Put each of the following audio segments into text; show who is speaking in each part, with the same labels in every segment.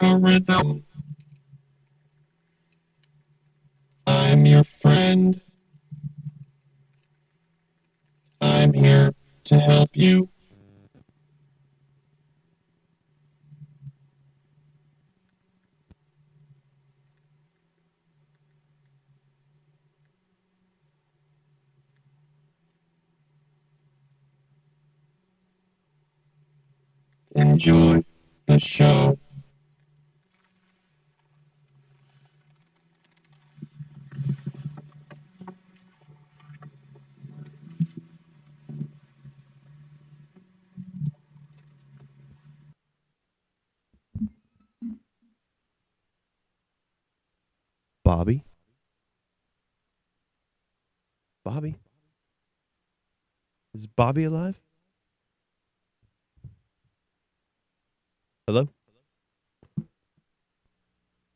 Speaker 1: algorithm. I'm your friend. I'm here to help you. Enjoy the show.
Speaker 2: Bobby? Bobby? Is Bobby alive? Hello?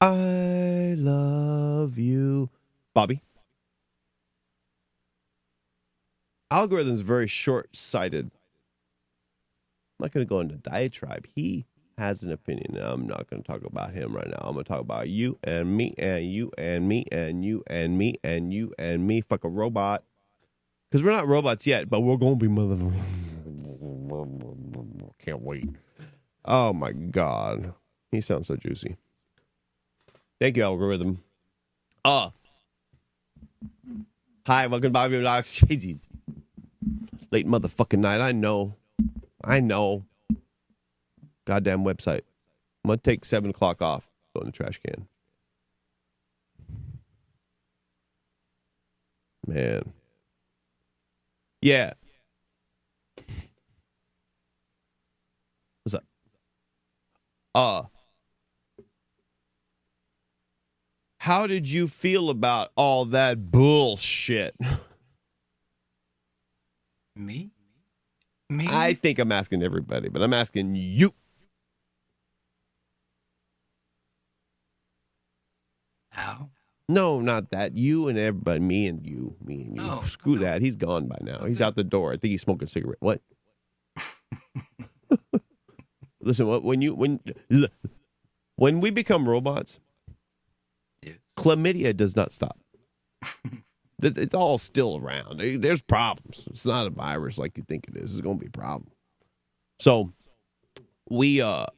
Speaker 2: I love you. Bobby? Algorithm's very short-sighted. I'm not going to go into diatribe. He has an opinion. I'm not going to talk about him right now. I'm going to talk about you and me and you and me and you and me and you and me. Fuck a robot. Because we're not robots yet, but we're going to be mother... Can't wait. Oh, my God. He sounds so juicy. Thank you, algorithm. Hi, welcome to Bobby Live. Shady. Late motherfucking night. I know. Goddamn website. I'm going to take 7 o'clock off. Go in the trash can. Man. Yeah. What's up? How did you feel about all that bullshit?
Speaker 3: Me?
Speaker 2: I think I'm asking everybody, but I'm asking you.
Speaker 3: How?
Speaker 2: No, not that. You and everybody. Me and you.
Speaker 3: Oh,
Speaker 2: Screw
Speaker 3: okay.
Speaker 2: that. He's gone by now.
Speaker 3: Okay.
Speaker 2: He's out the door. I think he's smoking a cigarette. What? Listen, when we become robots,
Speaker 3: yes.
Speaker 2: Chlamydia does not stop. It's all still around. There's problems. It's not a virus like you think it is. It's going to be a problem. So we have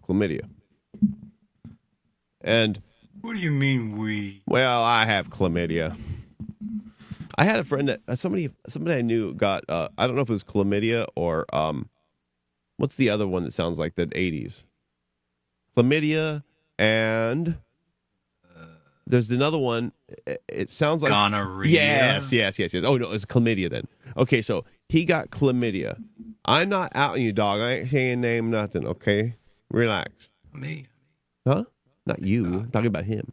Speaker 2: chlamydia. And
Speaker 3: What do you mean we?
Speaker 2: well, I have chlamydia. I had a friend that somebody I knew got I don't know if it was chlamydia or what's the other one that sounds like the 80s? Chlamydia and there's another one. It sounds like
Speaker 3: Gonorrhea.
Speaker 2: Yes. Oh no, it's chlamydia then. Okay, so he got chlamydia. I'm not outing you, dog. I ain't saying name nothing. Okay, relax.
Speaker 3: Me.
Speaker 2: Huh? Not you. I'm talking about him.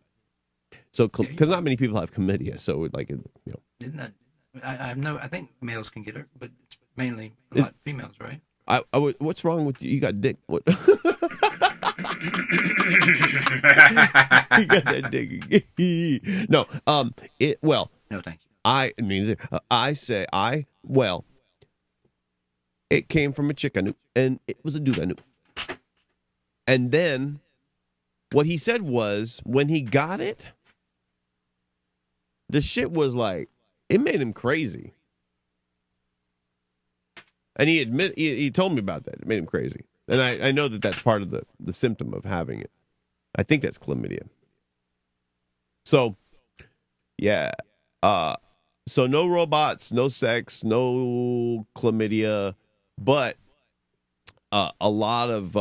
Speaker 2: So, because not many people have chlamydia, so like, you know.
Speaker 3: Isn't that? I think males can get it, but it's mainly a lot of females, right?
Speaker 2: What's wrong with you? You got dick. What? You got that dick. No. Well.
Speaker 3: No, thank you.
Speaker 2: It came from a chick I knew, and it was a dude I knew. And then, what he said was, when he got it, the shit was like, it made him crazy. And he told me about that. It made him crazy. And I know that that's part of the symptom of having it. I think that's chlamydia. So, yeah. So no robots, no sex, no chlamydia, but a lot of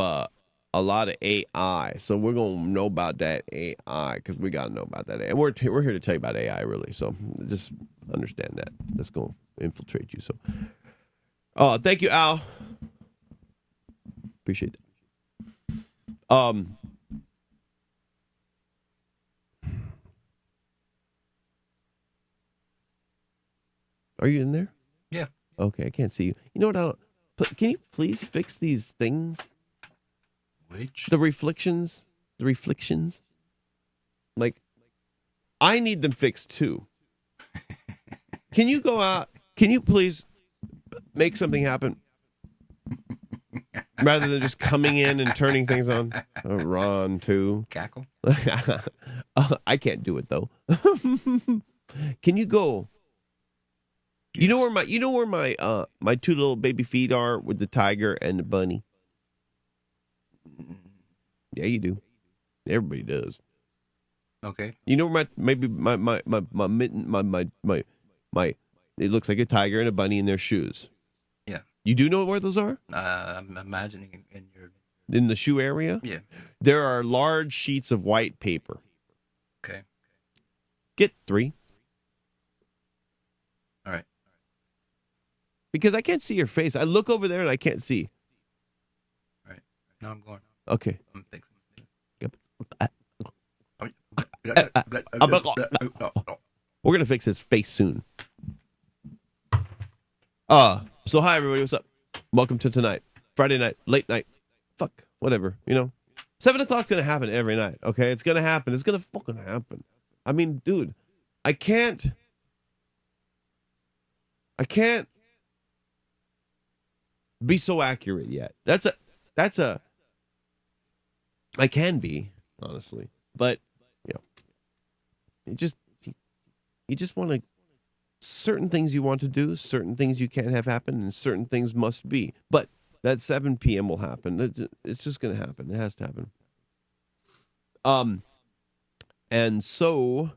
Speaker 2: AI. So we're gonna know about that AI because we gotta know about that. And we're here to tell you about AI, really. So just understand that. That's gonna infiltrate you. So, thank you, Al. Appreciate that. Are you in there?
Speaker 3: Yeah.
Speaker 2: Okay, I can't see you. You know what? Can you please fix these things?
Speaker 3: Which?
Speaker 2: The reflections. Like, I need them fixed too. Can you go out? Can you please make something happen rather than just coming in and turning things on. Ron too.
Speaker 3: Cackle.
Speaker 2: I can't do it though. Can you go? You know where my two little baby feet are with the tiger and the bunny? Yeah, you do. Everybody does.
Speaker 3: Okay.
Speaker 2: You know where my mitten, my it looks like a tiger and a bunny in their shoes.
Speaker 3: Yeah.
Speaker 2: You do know where those are?
Speaker 3: I'm imagining in your.
Speaker 2: In the shoe area?
Speaker 3: Yeah.
Speaker 2: There are large sheets of white paper.
Speaker 3: Okay.
Speaker 2: Get 3.
Speaker 3: All right.
Speaker 2: Because I can't see your face. I look over there and I can't see.
Speaker 3: All right. No, I'm going.
Speaker 2: Okay.
Speaker 3: I'm fixing.
Speaker 2: We're gonna fix his face soon. So hi everybody, what's up? Welcome to tonight, Friday night, late night. Fuck, whatever, 7 o'clock's gonna happen every night. Okay, it's gonna happen. It's gonna fucking happen. I mean, dude, I can't be so accurate yet. That's a. I can be, honestly, but you just want to. Certain things you want to do, certain things you can't have happen, and certain things must be. But that 7 p.m. will happen. It's just going to happen. It has to happen. And so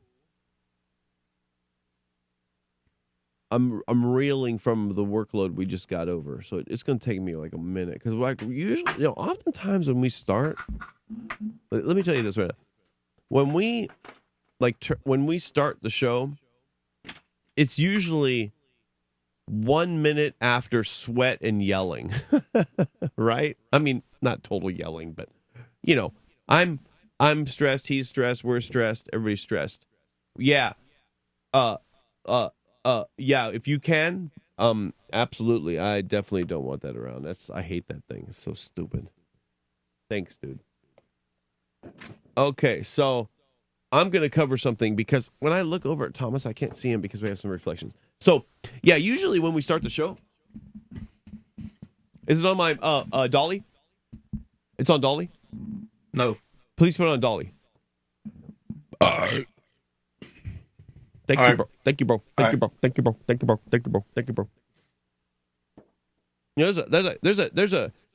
Speaker 2: I'm reeling from the workload we just got over. So it's going to take me like a minute because like usually, oftentimes when we start, let me tell you this right now. When we when we start the show, it's usually 1 minute after sweat and yelling, right? I mean, not total yelling, but I'm stressed, he's stressed, we're stressed, everybody's stressed. Yeah. Yeah, if you can, absolutely. I definitely don't want that around. I hate that thing. It's so stupid. Thanks, dude. Okay, so I'm going to cover something because when I look over at Thomas, I can't see him because we have some reflections. So, yeah, usually when we start the show, is it on my Dolly? It's on Dolly?
Speaker 3: No.
Speaker 2: Please put it on Dolly. Thank you, bro. Thank you, bro. Thank you, bro. Thank you, bro. Thank you, bro. Thank you, bro. Thank you, bro.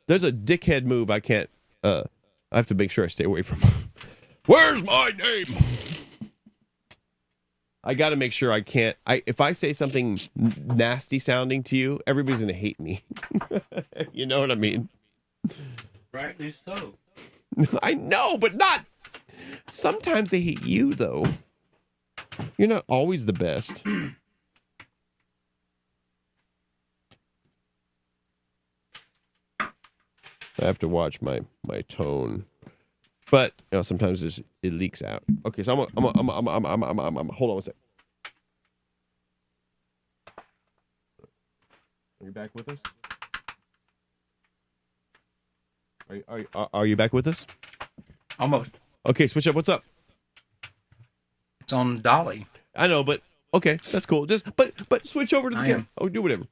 Speaker 2: There's a dickhead move I can't. I have to make sure I stay away from. Where's my name? I got to make sure I can't. If I say something nasty sounding to you, everybody's gonna hate me. You know what I mean?
Speaker 3: Rightly so.
Speaker 2: I know, but not. Sometimes they hate you, though. You're not always the best. I have to watch my tone. But sometimes it leaks out. Okay, so I'm hold on a sec. Are you back with us? Are you back with us?
Speaker 3: Almost.
Speaker 2: Okay, switch up. What's up?
Speaker 3: It's on Dolly.
Speaker 2: I know, but okay, that's cool. Just but switch over to the camera. Oh, do whatever.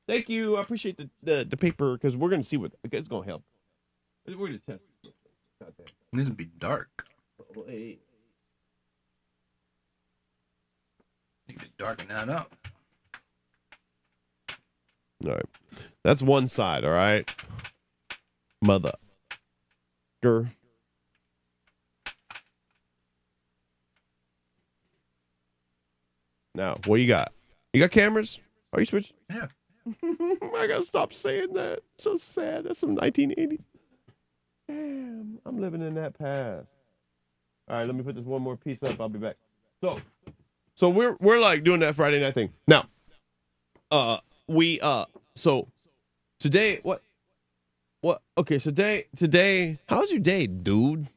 Speaker 2: Thank you. I appreciate the paper because we're gonna see what it's gonna help. We're gonna test.
Speaker 3: This would be dark.
Speaker 2: Oh, hey.
Speaker 3: You could darken that up.
Speaker 2: All right, that's one side. All right, mother. Now, what do you got? You got cameras? Are you switching?
Speaker 3: Yeah.
Speaker 2: I gotta stop saying that. It's so sad. That's from 1980. Damn, I'm living in that past. All right, let me put this one more piece up. I'll be back. So we're like doing that Friday night thing. Now, so today what? Okay, so today. How was your day, dude?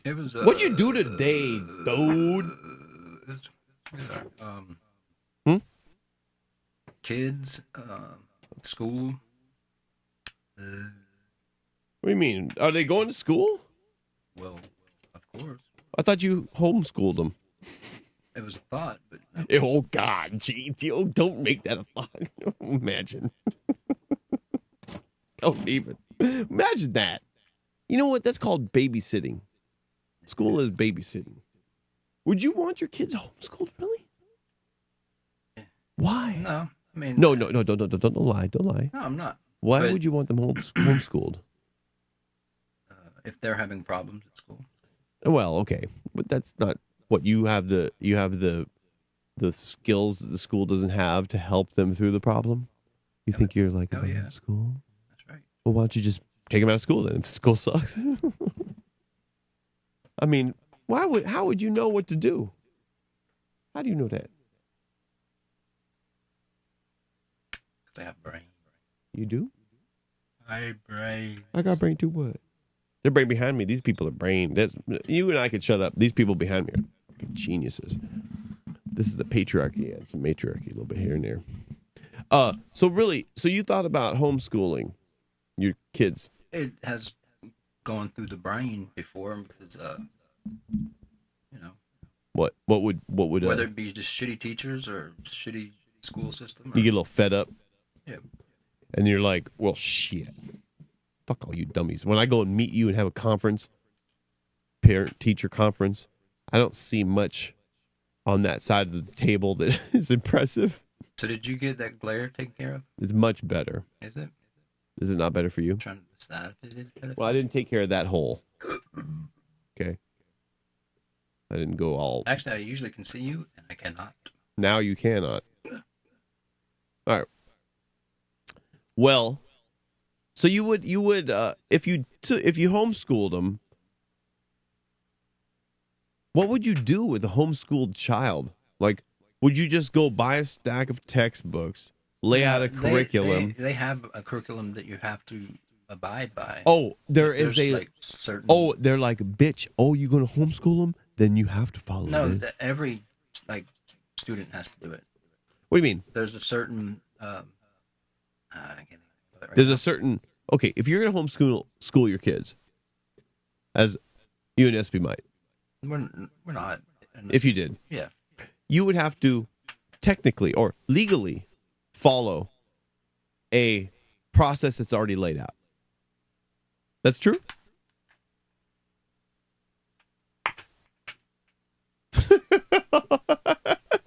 Speaker 3: It was.
Speaker 2: What'd you do today, dude?
Speaker 3: Kids, school.
Speaker 2: What do you mean? Are they going to school?
Speaker 3: Well, of course.
Speaker 2: I thought you homeschooled them.
Speaker 3: It was a thought, but no.
Speaker 2: Oh God, gee, don't make that a thought. Imagine. Don't even. Imagine that. You know what? That's called babysitting. School is babysitting. Would you want your kids homeschooled, really? Why?
Speaker 3: No, I mean,
Speaker 2: No, don't lie. Don't lie.
Speaker 3: no, I'm not.
Speaker 2: Why
Speaker 3: But-
Speaker 2: would you want them homeschooled?
Speaker 3: If they're having problems at school,
Speaker 2: Well, okay, but that's not what you have. The skills that the school doesn't have to help them through the problem. You think you're like
Speaker 3: hell yeah.
Speaker 2: school?
Speaker 3: that's right.
Speaker 2: Well, why don't you just take them out of school then? If school sucks. I mean, how would you know what to do? How do you know that?
Speaker 3: Because they have brain.
Speaker 2: You do?
Speaker 3: I brain.
Speaker 2: I got brain too. What? They're brain behind me. These people are brain. You and I could shut up. These people behind me are geniuses. This is the patriarchy. Yeah, it's a matriarchy a little bit here and there. So you thought about homeschooling your kids?
Speaker 3: It has gone through the brain before because, you know,
Speaker 2: What would
Speaker 3: whether it be just shitty teachers or shitty school system. Or,
Speaker 2: you get a little fed up?
Speaker 3: yeah.
Speaker 2: And you're like, well, shit. Fuck all you dummies. When I go and meet you and have a conference, parent-teacher conference, I don't see much on that side of the table that is impressive.
Speaker 3: So did you get that glare taken care of?
Speaker 2: It's much better.
Speaker 3: Is it?
Speaker 2: Is it not better for you?
Speaker 3: I'm trying to decide if it is.
Speaker 2: Well, I didn't take care of that hole. Okay. I didn't go all...
Speaker 3: Actually, I usually can see you, and I cannot.
Speaker 2: Now you cannot. All right. Well, so you would if you homeschooled them, what would you do with a homeschooled child? Like, would you just go buy a stack of textbooks, lay out a curriculum?
Speaker 3: They have a curriculum that you have to abide by.
Speaker 2: Oh,
Speaker 3: There's like certain.
Speaker 2: Oh, they're like, bitch. Oh, you going to homeschool them? Then you have to follow
Speaker 3: no,
Speaker 2: this.
Speaker 3: every student has to do it.
Speaker 2: What do you mean?
Speaker 3: There's a certain. I can't think of it right
Speaker 2: There's
Speaker 3: now.
Speaker 2: a certain. Okay, if you're going to homeschool your kids, as you and SB might,
Speaker 3: We're not.
Speaker 2: if you did,
Speaker 3: Yeah.
Speaker 2: you would have to technically or legally follow a process that's already laid out. That's true?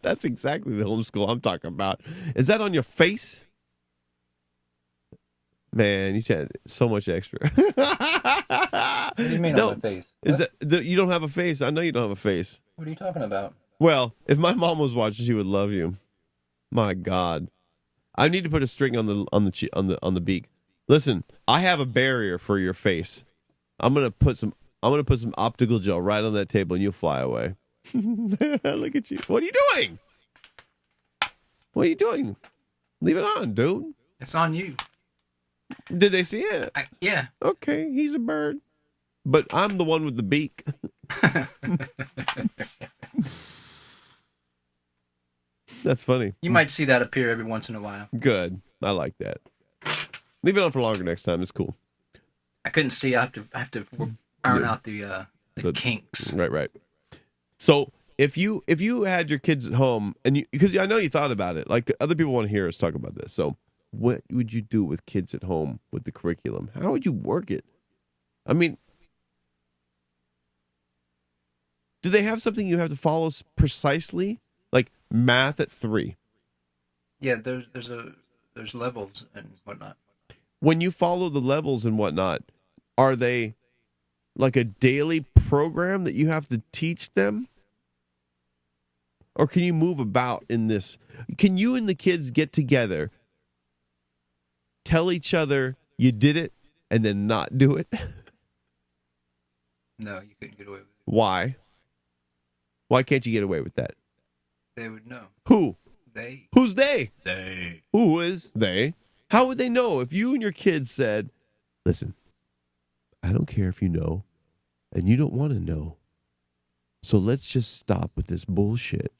Speaker 2: That's exactly the homeschool I'm talking about. Is that on your face? Man, you had so much extra.
Speaker 3: What do you mean
Speaker 2: No,
Speaker 3: on my face?
Speaker 2: Is that you don't have a face? I know you don't have a face.
Speaker 3: What are you talking about?
Speaker 2: Well, if my mom was watching, she would love you. My God, I need to put a string on the beak. Listen, I have a barrier for your face. I'm gonna put some optical gel right on that table, and you'll fly away. Look at you. What are you doing? What are you doing? Leave it on, dude.
Speaker 3: It's on you.
Speaker 2: Did they see it?
Speaker 3: Yeah.
Speaker 2: Okay, he's a bird, but I'm the one with the beak. That's funny.
Speaker 3: You might see that appear every once in a while.
Speaker 2: Good. I like that. Leave it on for longer next time. It's cool.
Speaker 3: I couldn't see. I have to iron out the kinks.
Speaker 2: Right. So if you had your kids at home, and because I know you thought about it, like other people want to hear us talk about this. So what would you do with kids at home with the curriculum? How would you work it? I mean, do they have something you have to follow precisely, like math at 3?
Speaker 3: Yeah, there's levels and whatnot.
Speaker 2: When you follow the levels and whatnot, are they like a daily program that you have to teach them? Or can you move about in this? Can you and the kids get together, tell each other you did it, and then not do it?
Speaker 3: No, you couldn't get away with it.
Speaker 2: Why? Why can't you get away with that?
Speaker 3: They would know.
Speaker 2: Who?
Speaker 3: They.
Speaker 2: Who's they?
Speaker 3: They.
Speaker 2: Who is they? How would they know if you and your kids said, listen, I don't care if you know, and you don't want to know. So let's just stop with this bullshit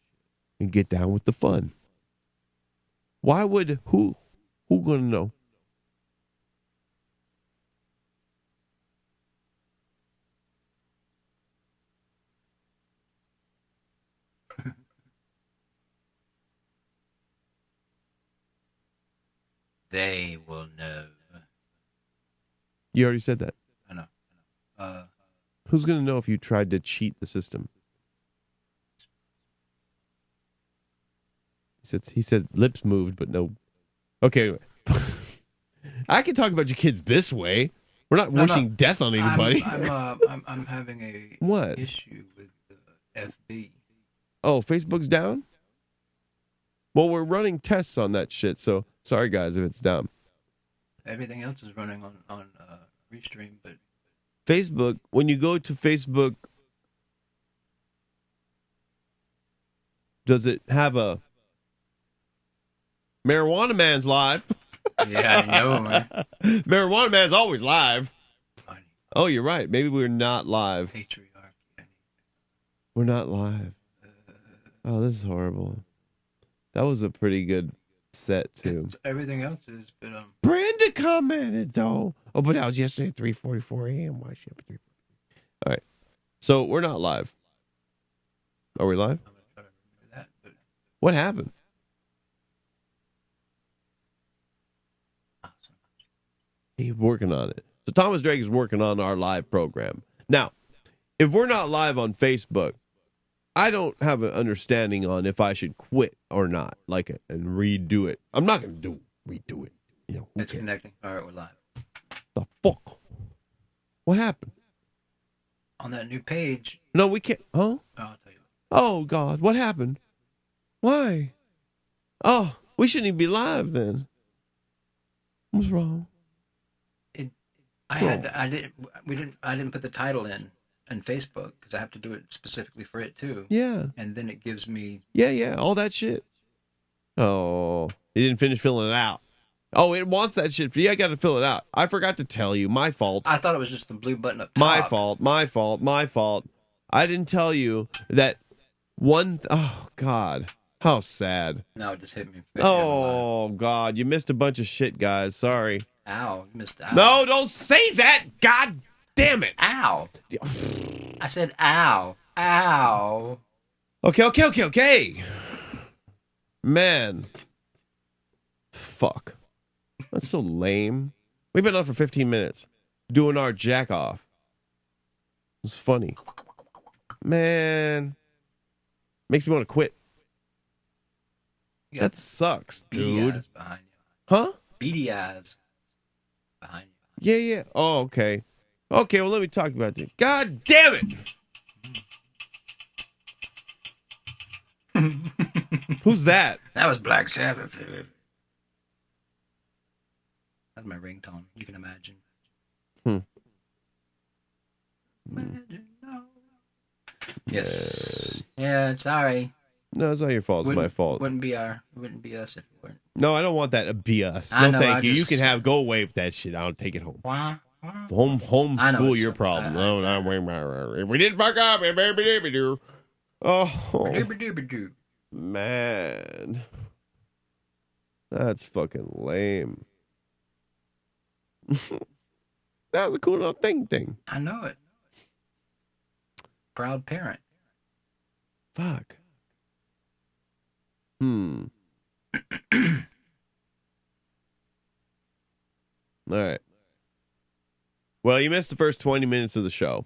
Speaker 2: and get down with the fun. Why would, who gonna know?
Speaker 3: they will know.
Speaker 2: You already said that.
Speaker 3: I know.
Speaker 2: Who's going to know if you tried to cheat the system? He said lips moved, but no. Okay, anyway. I can talk about your kids this way. We're not wishing death on anybody.
Speaker 3: I'm having a
Speaker 2: What?
Speaker 3: issue with FB.
Speaker 2: Oh, Facebook's down? Well, we're running tests on that shit, so sorry guys if it's down.
Speaker 3: Everything else is running on Restream, but
Speaker 2: Facebook, when you go to Facebook, does it have a Marijuana Man's live?
Speaker 3: yeah, I know, man.
Speaker 2: Marijuana Man's always live.
Speaker 3: Funny.
Speaker 2: Oh, you're right. Maybe we're not live.
Speaker 3: Patriarchy.
Speaker 2: We're not live. Oh, this is horrible. That was a pretty good set, too.
Speaker 3: Everything else is, but
Speaker 2: Brenda commented, though. Oh, but that was yesterday at 3:44 a.m. Why is she up at 3:44? All right. So, we're not live. Are we live?
Speaker 3: I'm gonna try to remember that. But
Speaker 2: What happened? He's working on it. So Thomas Drake is working on our live program. Now, if we're not live on Facebook, I don't have an understanding on if I should quit or not, and redo it. I'm not going to redo it. You know,
Speaker 3: it's connecting. All right, we're live.
Speaker 2: The fuck? What happened?
Speaker 3: On that new page.
Speaker 2: No, we can't. Huh?
Speaker 3: Oh, I'll tell you.
Speaker 2: Oh, God. What happened? Why? Oh, we shouldn't even be live then. What's wrong?
Speaker 3: I didn't put the title in Facebook because I have to do it specifically for it too.
Speaker 2: Yeah.
Speaker 3: And then it gives me.
Speaker 2: Yeah, all that shit. Oh, you didn't finish filling it out. Oh, it wants that shit. Yeah, I got to fill it out. I forgot to tell you. My fault.
Speaker 3: I thought it was just the blue button up top.
Speaker 2: My fault. I didn't tell you that oh, God. How sad.
Speaker 3: No, it just hit me.
Speaker 2: Oh, God. You missed a bunch of shit, guys. Sorry.
Speaker 3: Ow. You missed ow.
Speaker 2: No, don't say that. God damn it.
Speaker 3: Ow. I said ow. Ow.
Speaker 2: Okay. Man. Fuck. That's so lame. We've been on for 15 minutes doing our jack off. It's funny. Man. Makes me want to quit. That sucks, dude.
Speaker 3: Eyes behind you.
Speaker 2: Huh?
Speaker 3: Beady eyes behind you.
Speaker 2: Yeah. Oh, okay. Okay, well, let me talk about this. God damn it! Who's that?
Speaker 3: That was Black Sabbath. That's my ringtone. You can imagine. Imagine, no. Yes. Yeah, sorry.
Speaker 2: No, it's not your fault. It's my fault.
Speaker 3: Wouldn't be us if it weren't.
Speaker 2: No, I don't want that to be us.
Speaker 3: I
Speaker 2: No,
Speaker 3: know,
Speaker 2: thank you. You can go away with that shit. I'll take it home. Homeschool your problem. If we didn't fuck up, oh, man. That's fucking lame. That was a cool little thing.
Speaker 3: I know it. Proud parent.
Speaker 2: Fuck. All right. Well, you missed the first 20 minutes of the show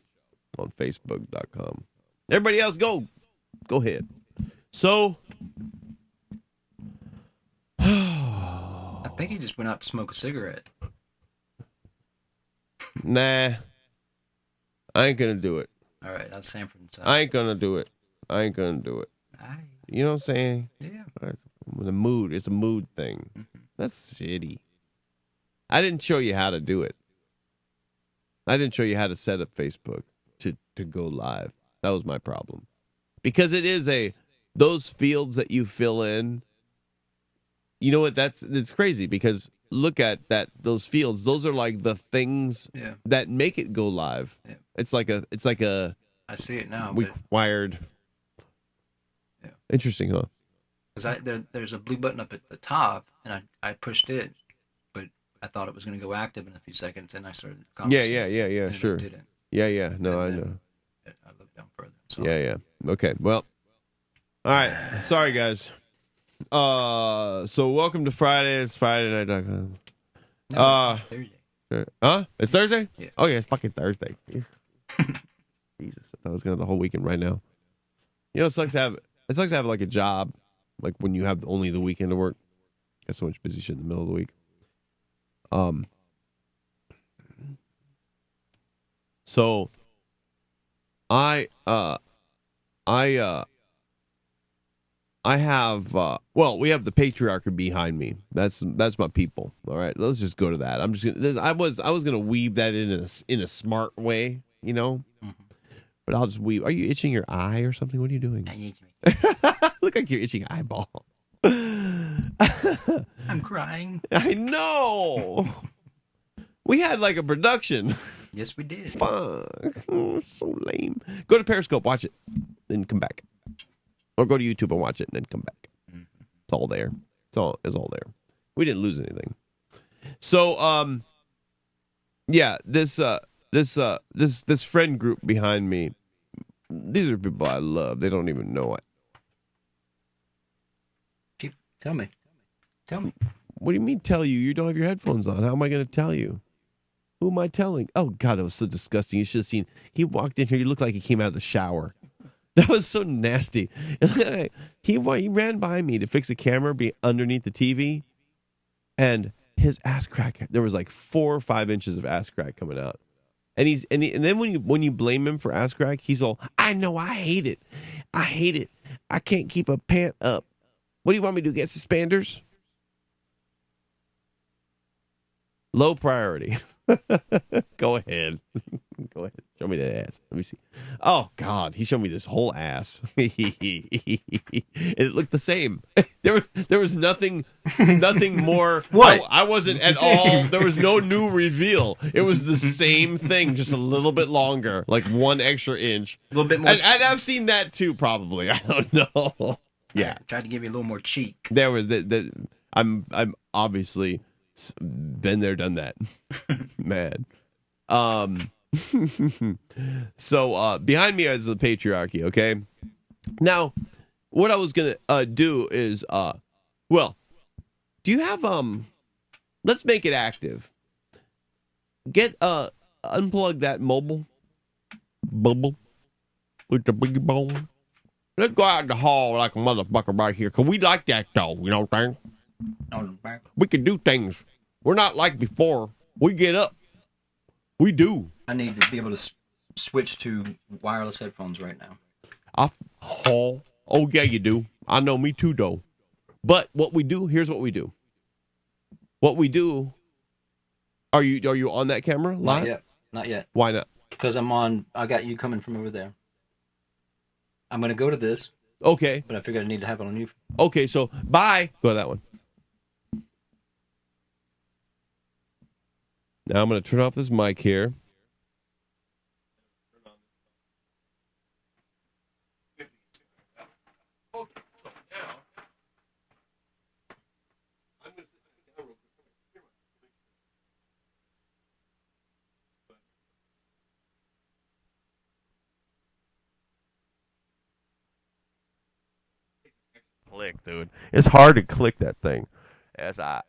Speaker 2: on Facebook.com. Everybody else, go ahead. So,
Speaker 3: I think he just went out to smoke a cigarette.
Speaker 2: nah, I ain't gonna do it.
Speaker 3: All right, that's Sanford and Son.
Speaker 2: I ain't gonna do it. You know what I'm saying?
Speaker 3: Yeah.
Speaker 2: All right. The mood. It's a mood thing.
Speaker 3: Mm-hmm.
Speaker 2: That's shitty. I didn't show you how to do it. I didn't show you how to set up Facebook to go live. That was my problem. Because it is those fields that you fill in. You know what? It's crazy because look at those fields. Those are like the things that make it go live.
Speaker 3: Yeah.
Speaker 2: It's like a
Speaker 3: I see it now.
Speaker 2: required.
Speaker 3: Yeah.
Speaker 2: Interesting, huh?
Speaker 3: Because there's a blue button up at the top, and I pushed it, but I thought it was going to go active in a few seconds, and I started.
Speaker 2: Yeah. Sure.
Speaker 3: It didn't.
Speaker 2: Yeah. No, I know.
Speaker 3: I looked down further. So.
Speaker 2: Yeah. Okay. Well. All right. Sorry, guys. So welcome to Friday. It's Friday night.
Speaker 3: No, Thursday.
Speaker 2: It's Thursday?
Speaker 3: Yeah.
Speaker 2: Okay, it's fucking Thursday. Jesus. I thought I was gonna have the whole weekend right now. You know, it sucks to have like a job, like when you have only the weekend to work. Got so much busy shit in the middle of the week. So I have we have the patriarchy behind me. That's my people. All right, let's just go to that. I was gonna weave that in a smart way, you know, but I'll just weave. Are you itching your eye or something? What are you doing? Look like you're itching eyeball.
Speaker 3: I'm crying.
Speaker 2: I know. We had like a production.
Speaker 3: Yes, we did.
Speaker 2: Fuck, so lame. Go to Periscope, watch it, then come back. Or go to YouTube and watch it and then come back. It's all there. It's all there. We didn't lose anything. So this friend group behind me, these are people I love. They don't even know it.
Speaker 3: Tell me.
Speaker 2: What do you mean tell you? You don't have your headphones on. How am I going to tell you? Who am I telling? Oh God, that was so disgusting. You should have seen. He walked in here. He looked like he came out of the shower. That was so nasty. He ran by me to fix the camera underneath the TV, and his ass crack. There was like 4 or 5 inches of ass crack coming out, and then when you blame him for ass crack, he's all, I know, I hate it. I can't keep a pant up. What do you want me to do? Get suspenders? Low priority. Go ahead. Go ahead. Show me that ass. Let me see. Oh, God. He showed me this whole ass. It looked the same. There was nothing more.
Speaker 3: What?
Speaker 2: I wasn't at all. There was no new reveal. It was the same thing, just a little bit longer, like 1 extra inch.
Speaker 3: A little bit more.
Speaker 2: And I've seen that too, probably. I don't know. Yeah.
Speaker 3: Tried to give you a little more cheek.
Speaker 2: There was that. I'm obviously been there, done that. Mad. So behind me is the patriarchy. Okay. Now, what I was gonna do is do you have let's make it active. Get unplug that mobile bubble with the big bone. Let's go out in the hall like a motherfucker right here, cause we like that though. You know what I'm saying? We can do things. We're not like before. We get up. We do.
Speaker 3: I need to be able to switch to wireless headphones right now.
Speaker 2: Oh yeah, you do. I know, me too, though. But what we do, here's what we do. What we do. Are you on that camera live?
Speaker 3: Not yet.
Speaker 2: Why not?
Speaker 3: Because I got you coming from over there. I'm gonna go to this.
Speaker 2: Okay.
Speaker 3: But I figured I need to have it on you.
Speaker 2: Okay, so bye. Go to that one. Now I'm going to turn off this mic here. Click, dude. It's hard to click that thing. Okay.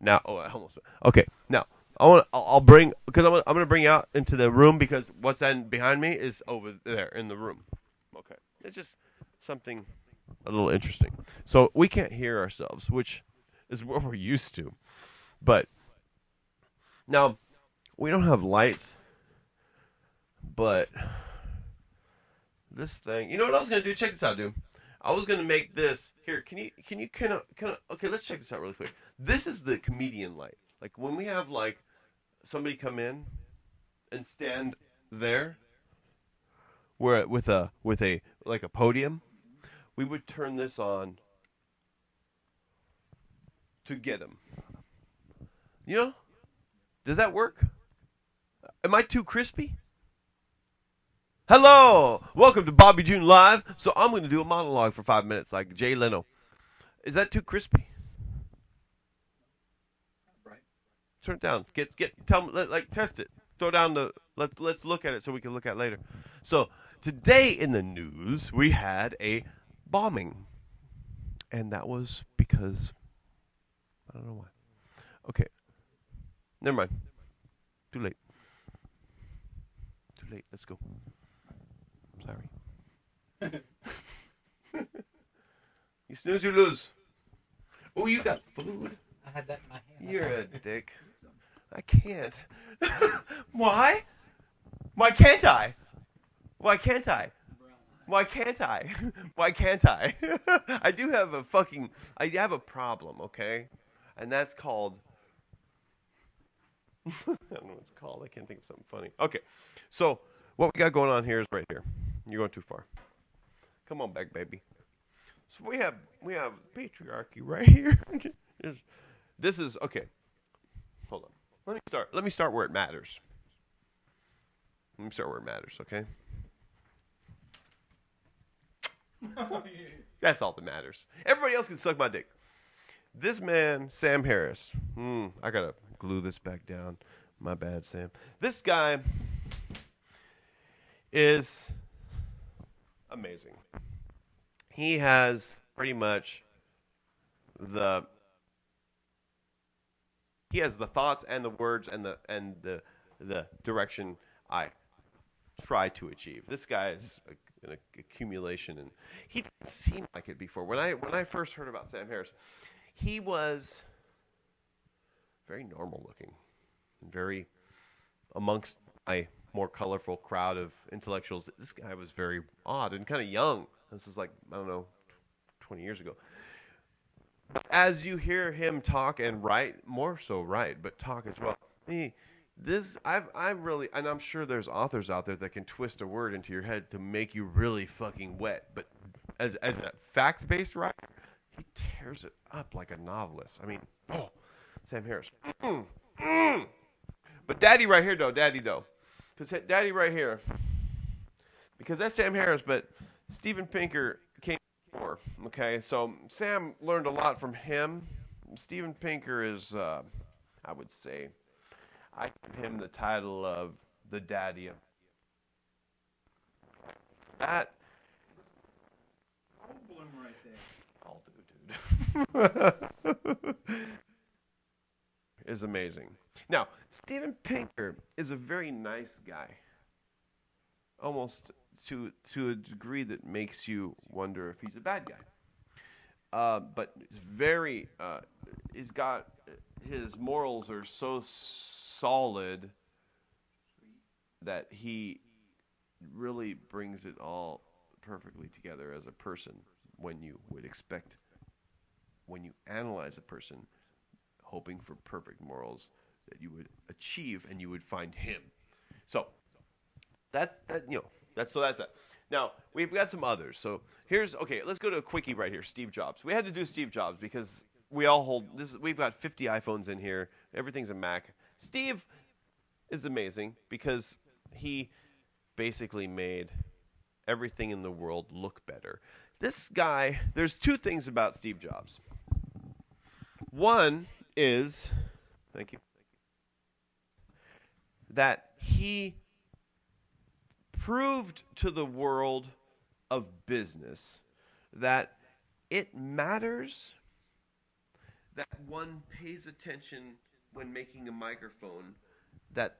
Speaker 2: Now, I almost. Okay. Now, I'll bring, because I'm gonna bring you out into the room, because what's then behind me is over there in the room. Okay. It's just something a little interesting. So we can't hear ourselves, which is what we're used to. But now we don't have lights, but this thing. You know what I was gonna do? Check this out, dude. I was gonna make this here. Can you kind of? Okay, let's check this out really quick. This is the comedian light. Like when we have like somebody come in and stand there, where with a like a podium, we would turn this on to get them. You know? Does that work? Am I too crispy? Hello! Welcome to bobbyjunelive. So I'm going to do a monologue for 5 minutes like Jay Leno. Is that too crispy?
Speaker 3: Right.
Speaker 2: Turn it down. Tell me, test it. Throw down let's look at it so we can look at it later. So today in the news, we had a bombing. And that was because I don't know why. Okay. Never mind. Too late. Too late. Let's go. I'm sorry. You snooze, you lose. Oh, you got food.
Speaker 3: I had that in my hand.
Speaker 2: You're a dick. I can't. Why? Why can't I? Why can't I? Why can't I? Why can't I? I have a problem, okay? And that's called, I don't know what it's called. I can't think of something funny. Okay, so what we got going on here is right here. You're going too far. Come on back, baby. So we have patriarchy right here. This is, okay. Hold on. Let me start where it matters. Okay? That's all that matters. Everybody else can suck my dick. This man, Sam Harris. I gotta glue this back down. My bad, Sam. This guy is amazing. He has pretty much the thoughts and the words and the direction I try to achieve. This guy is an accumulation, and he didn't seem like it before. When I first heard about Sam Harris, he was very normal looking, and very amongst my more colorful crowd of intellectuals. This guy was very odd and kind of young. This was like, I don't know, 20 years ago. But as you hear him talk and write, more so write, but talk as well. I'm sure there's authors out there that can twist a word into your head to make you really fucking wet. But as a fact-based writer, he tears it up like a novelist. I mean, Sam Harris. But Daddy right here, though. Because Daddy right here. Because that's Sam Harris, but Steven Pinker came before. Okay, so Sam learned a lot from him. Steven Pinker is, I would say, I give him the title of the daddy of that.
Speaker 3: Cold bloom right there.
Speaker 2: I'll do, dude. Is amazing. Now, Steven Pinker is a very nice guy. Almost to a degree that makes you wonder if he's a bad guy. But he's very, he's got, his morals are so solid that he really brings it all perfectly together as a person when you would expect, when you analyze a person hoping for perfect morals, that you would achieve and you would find him. So that's that. Now we've got some others. So let's go to a quickie right here. Steve Jobs. We had to do Steve Jobs because we all hold this. We've got 50 iPhones in here. Everything's a Mac. Steve is amazing because he basically made everything in the world look better. This guy, there's two things about Steve Jobs. One is, thank you, that he proved to the world of business that it matters that one pays attention when making a microphone, that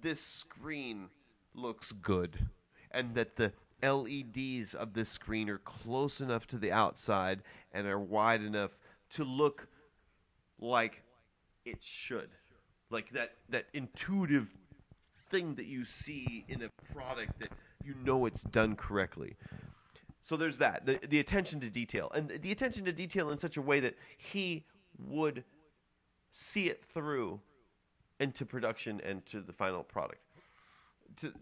Speaker 2: this screen looks good, and that the LEDs of this screen are close enough to the outside and are wide enough to look like it should. Like that intuitive thing that you see in a product that you know it's done correctly. So there's that, the attention to detail. And the attention to detail in such a way that he would see it through into production and to the final product. To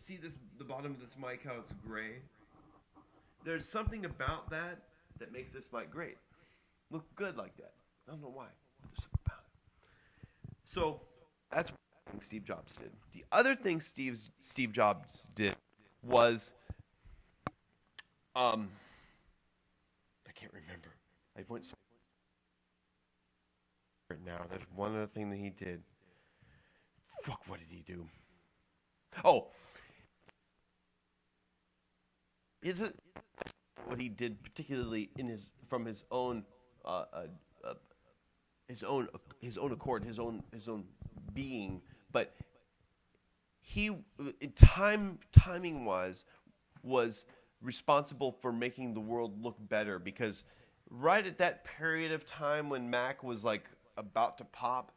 Speaker 2: see this, the bottom of this mic, how it's gray. There's something about that makes this mic great. Look good like that. I don't know why. There's something about it. So that's what I think Steve Jobs did. The other thing Steve Jobs did was, I can't remember. I went right now. There's one other thing that he did. Fuck, what did he do? Oh,
Speaker 4: isn't what he did particularly in from his own his own accord, his own being, but he timing wise was responsible for making the world look better, because right at that period of time when Mac was like about to pop,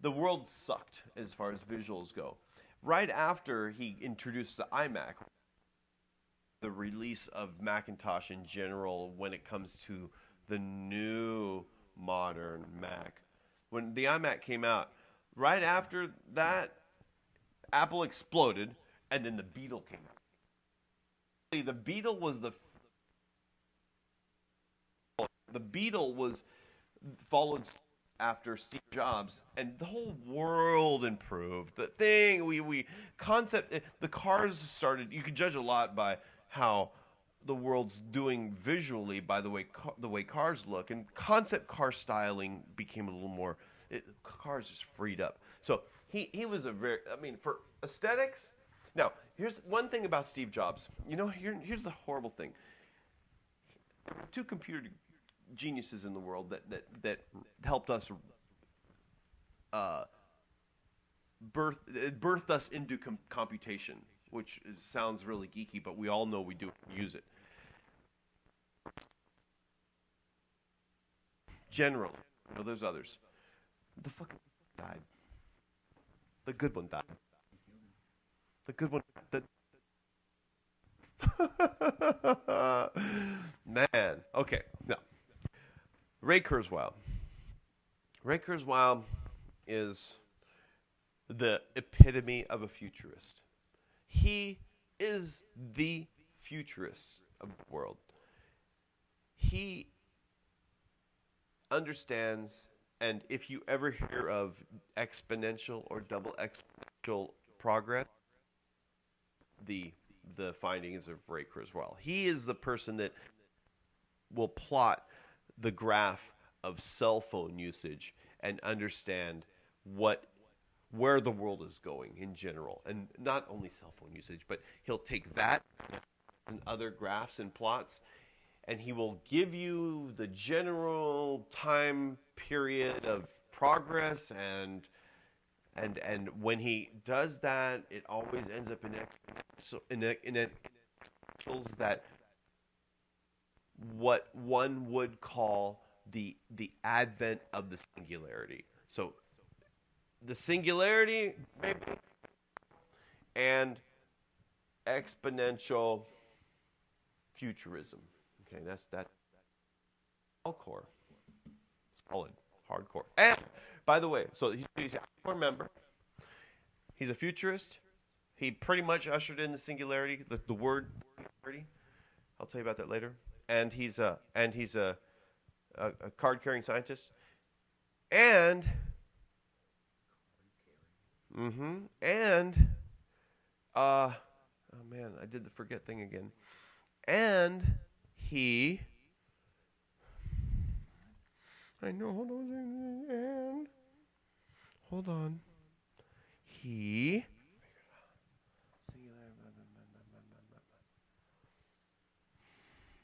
Speaker 4: the world sucked as far as visuals go. Right after he introduced the iMac, the release of Macintosh in general when it comes to the new modern Mac, when the iMac came out, right after that, Apple exploded, and then the Beetle came out. The Beetle was followed after Steve Jobs, and the whole world improved. The thing the cars started. You could judge a lot by how the world's doing visually by the way cars look, and concept car styling became a little more. Cars just freed up. So he was for aesthetics. Now, here's one thing about Steve Jobs. Here's the horrible thing. There were two computer geniuses in the world that helped us birthed us into computation, which sounds really geeky, but we all know we do use it. Generally, there's others. The fucking died. The good one died. The good one. Man. Okay. Now, Ray Kurzweil. Ray Kurzweil is the epitome of a futurist. He is the futurist of the world. He understands, and if you ever hear of exponential or double exponential progress, the findings of Ray Kurzweil. He is the person that will plot the graph of cell phone usage and understand where the world is going in general, and not only cell phone usage, but he'll take that and other graphs and plots, and he will give you the general time period of progress, and when he does that, it always ends up in that what one would call the advent of the singularity. So the singularity, maybe, and exponential futurism. Okay, that's that. Alcor, solid, hardcore. And by the way, so he's an Alcor member. He's a futurist. He pretty much ushered in the singularity, the word singularity. I'll tell you about that later. And he's a card-carrying scientist. And oh man, I did the forget thing again. And he, I know, hold on. He,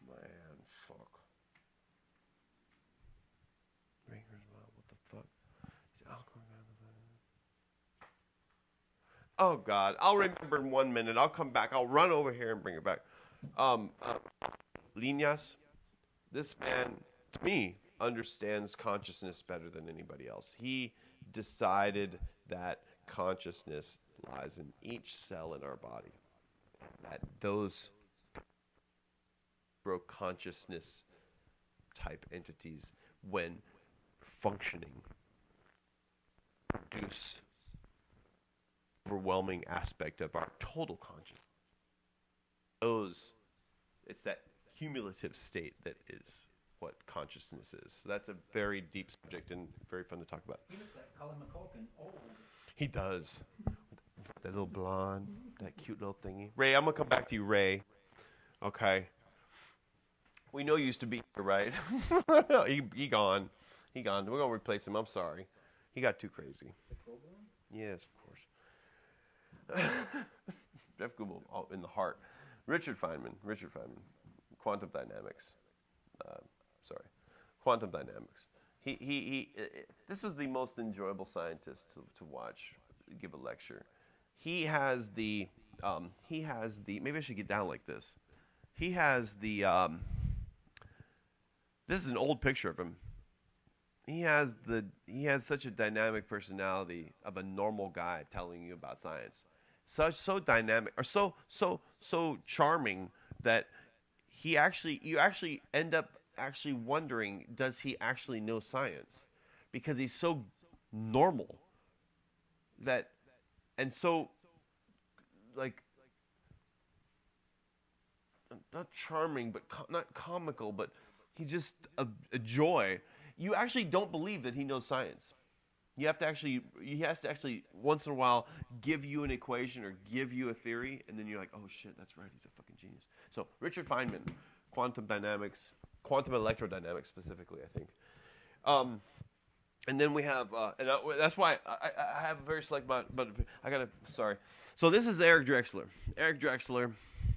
Speaker 4: man, fuck. What the fuck? Oh God, I'll remember in 1 minute. I'll come back. I'll run over here and bring it back. Linas, this man, to me, understands consciousness better than anybody else. He decided that consciousness lies in each cell in our body. That those consciousness type entities, when functioning, produce overwhelming aspect of our total consciousness. It's that cumulative state that is what consciousness is. So that's a very deep subject and very fun to talk about.
Speaker 3: He looks like Colin McCulkin old.
Speaker 4: He does. That little blonde, that cute little thingy. Ray, I'm going to come back to you, Ray. Okay. We know you used to be here, right? he gone. He gone. We're going to replace him. I'm sorry. He got too crazy. Yes, of course. Jeff Goodall in the heart. Richard Feynman, quantum dynamics. Quantum dynamics. This was the most enjoyable scientist to watch give a lecture. He has the, maybe I should get down like this. He has the, this is an old picture of him. He has such a dynamic personality of a normal guy telling you about science. So dynamic, or so charming that you actually end up actually wondering, does he actually know science? Because he's so normal that, and so, like, not charming, but not comical, but he's just a joy. You actually don't believe that he knows science. He has to actually once in a while give you an equation or give you a theory, and then you're like, oh shit, that's right, he's a fucking genius. So Richard Feynman, quantum electrodynamics specifically, I think. And then we have, that's why I have a very select, but sorry. So this is Eric Drexler. Eric Drexler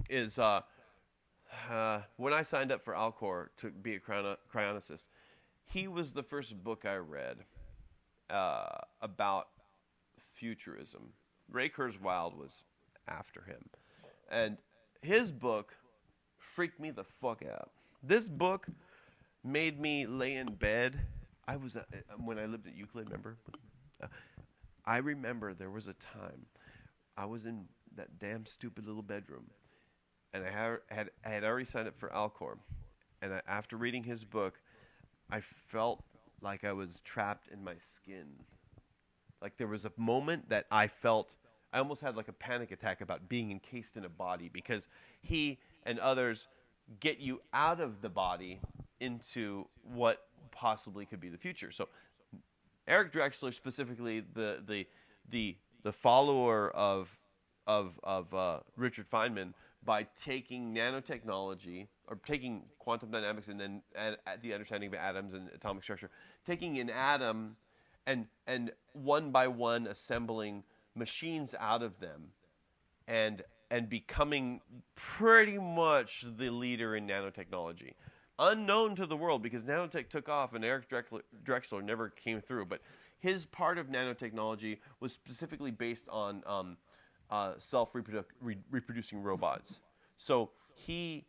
Speaker 4: is, when I signed up for Alcor to be a cryonicist, he was the first book I read about futurism. Ray Kurzweil was after him. And his book freaked me the fuck out. This book made me lay in bed. I was, when I lived at Euclid, remember? I remember there was a time I was in that damn stupid little bedroom, and I had already signed up for Alcor. And after reading his book, I felt like I was trapped in my skin. Like there was a moment that I almost had like a panic attack about being encased in a body, because he and others get you out of the body into what possibly could be the future. So Eric Drexler, specifically the follower of Richard Feynman, by taking nanotechnology, or taking quantum dynamics and then the understanding of atoms and atomic structure, taking an atom and one by one assembling machines out of them, and becoming pretty much the leader in nanotechnology. Unknown to the world, because nanotech took off and Eric Drexler never came through, but his part of nanotechnology was specifically based on self-reproducing robots. So he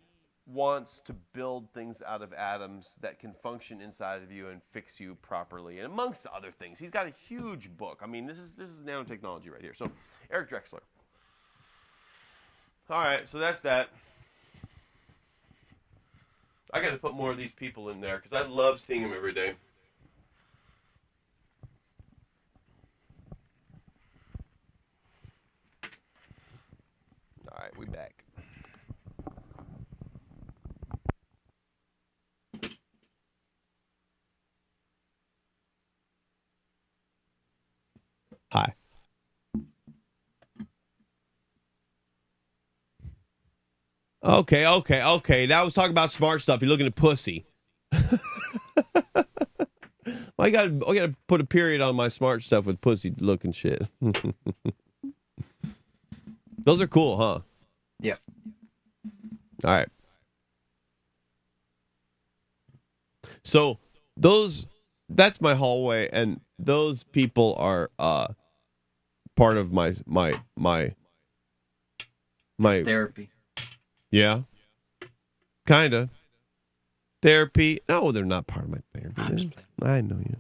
Speaker 4: wants to build things out of atoms that can function inside of you and fix you properly, and amongst other things. He's got a huge book. I mean, this is nanotechnology right here. So Eric Drexler. All right, so that's that. I got to put more of these people in there because I love seeing them every day. All right, we back.
Speaker 2: Hi. Okay. Now I was talking about smart stuff. You're looking at pussy. I gotta put a period on my smart stuff with pussy looking shit. Those are cool, huh?
Speaker 3: Yeah.
Speaker 2: All right. So that's my hallway, and those people are part of my
Speaker 3: therapy.
Speaker 2: Yeah. Kinda. Therapy. No, they're not part of my therapy. I know you.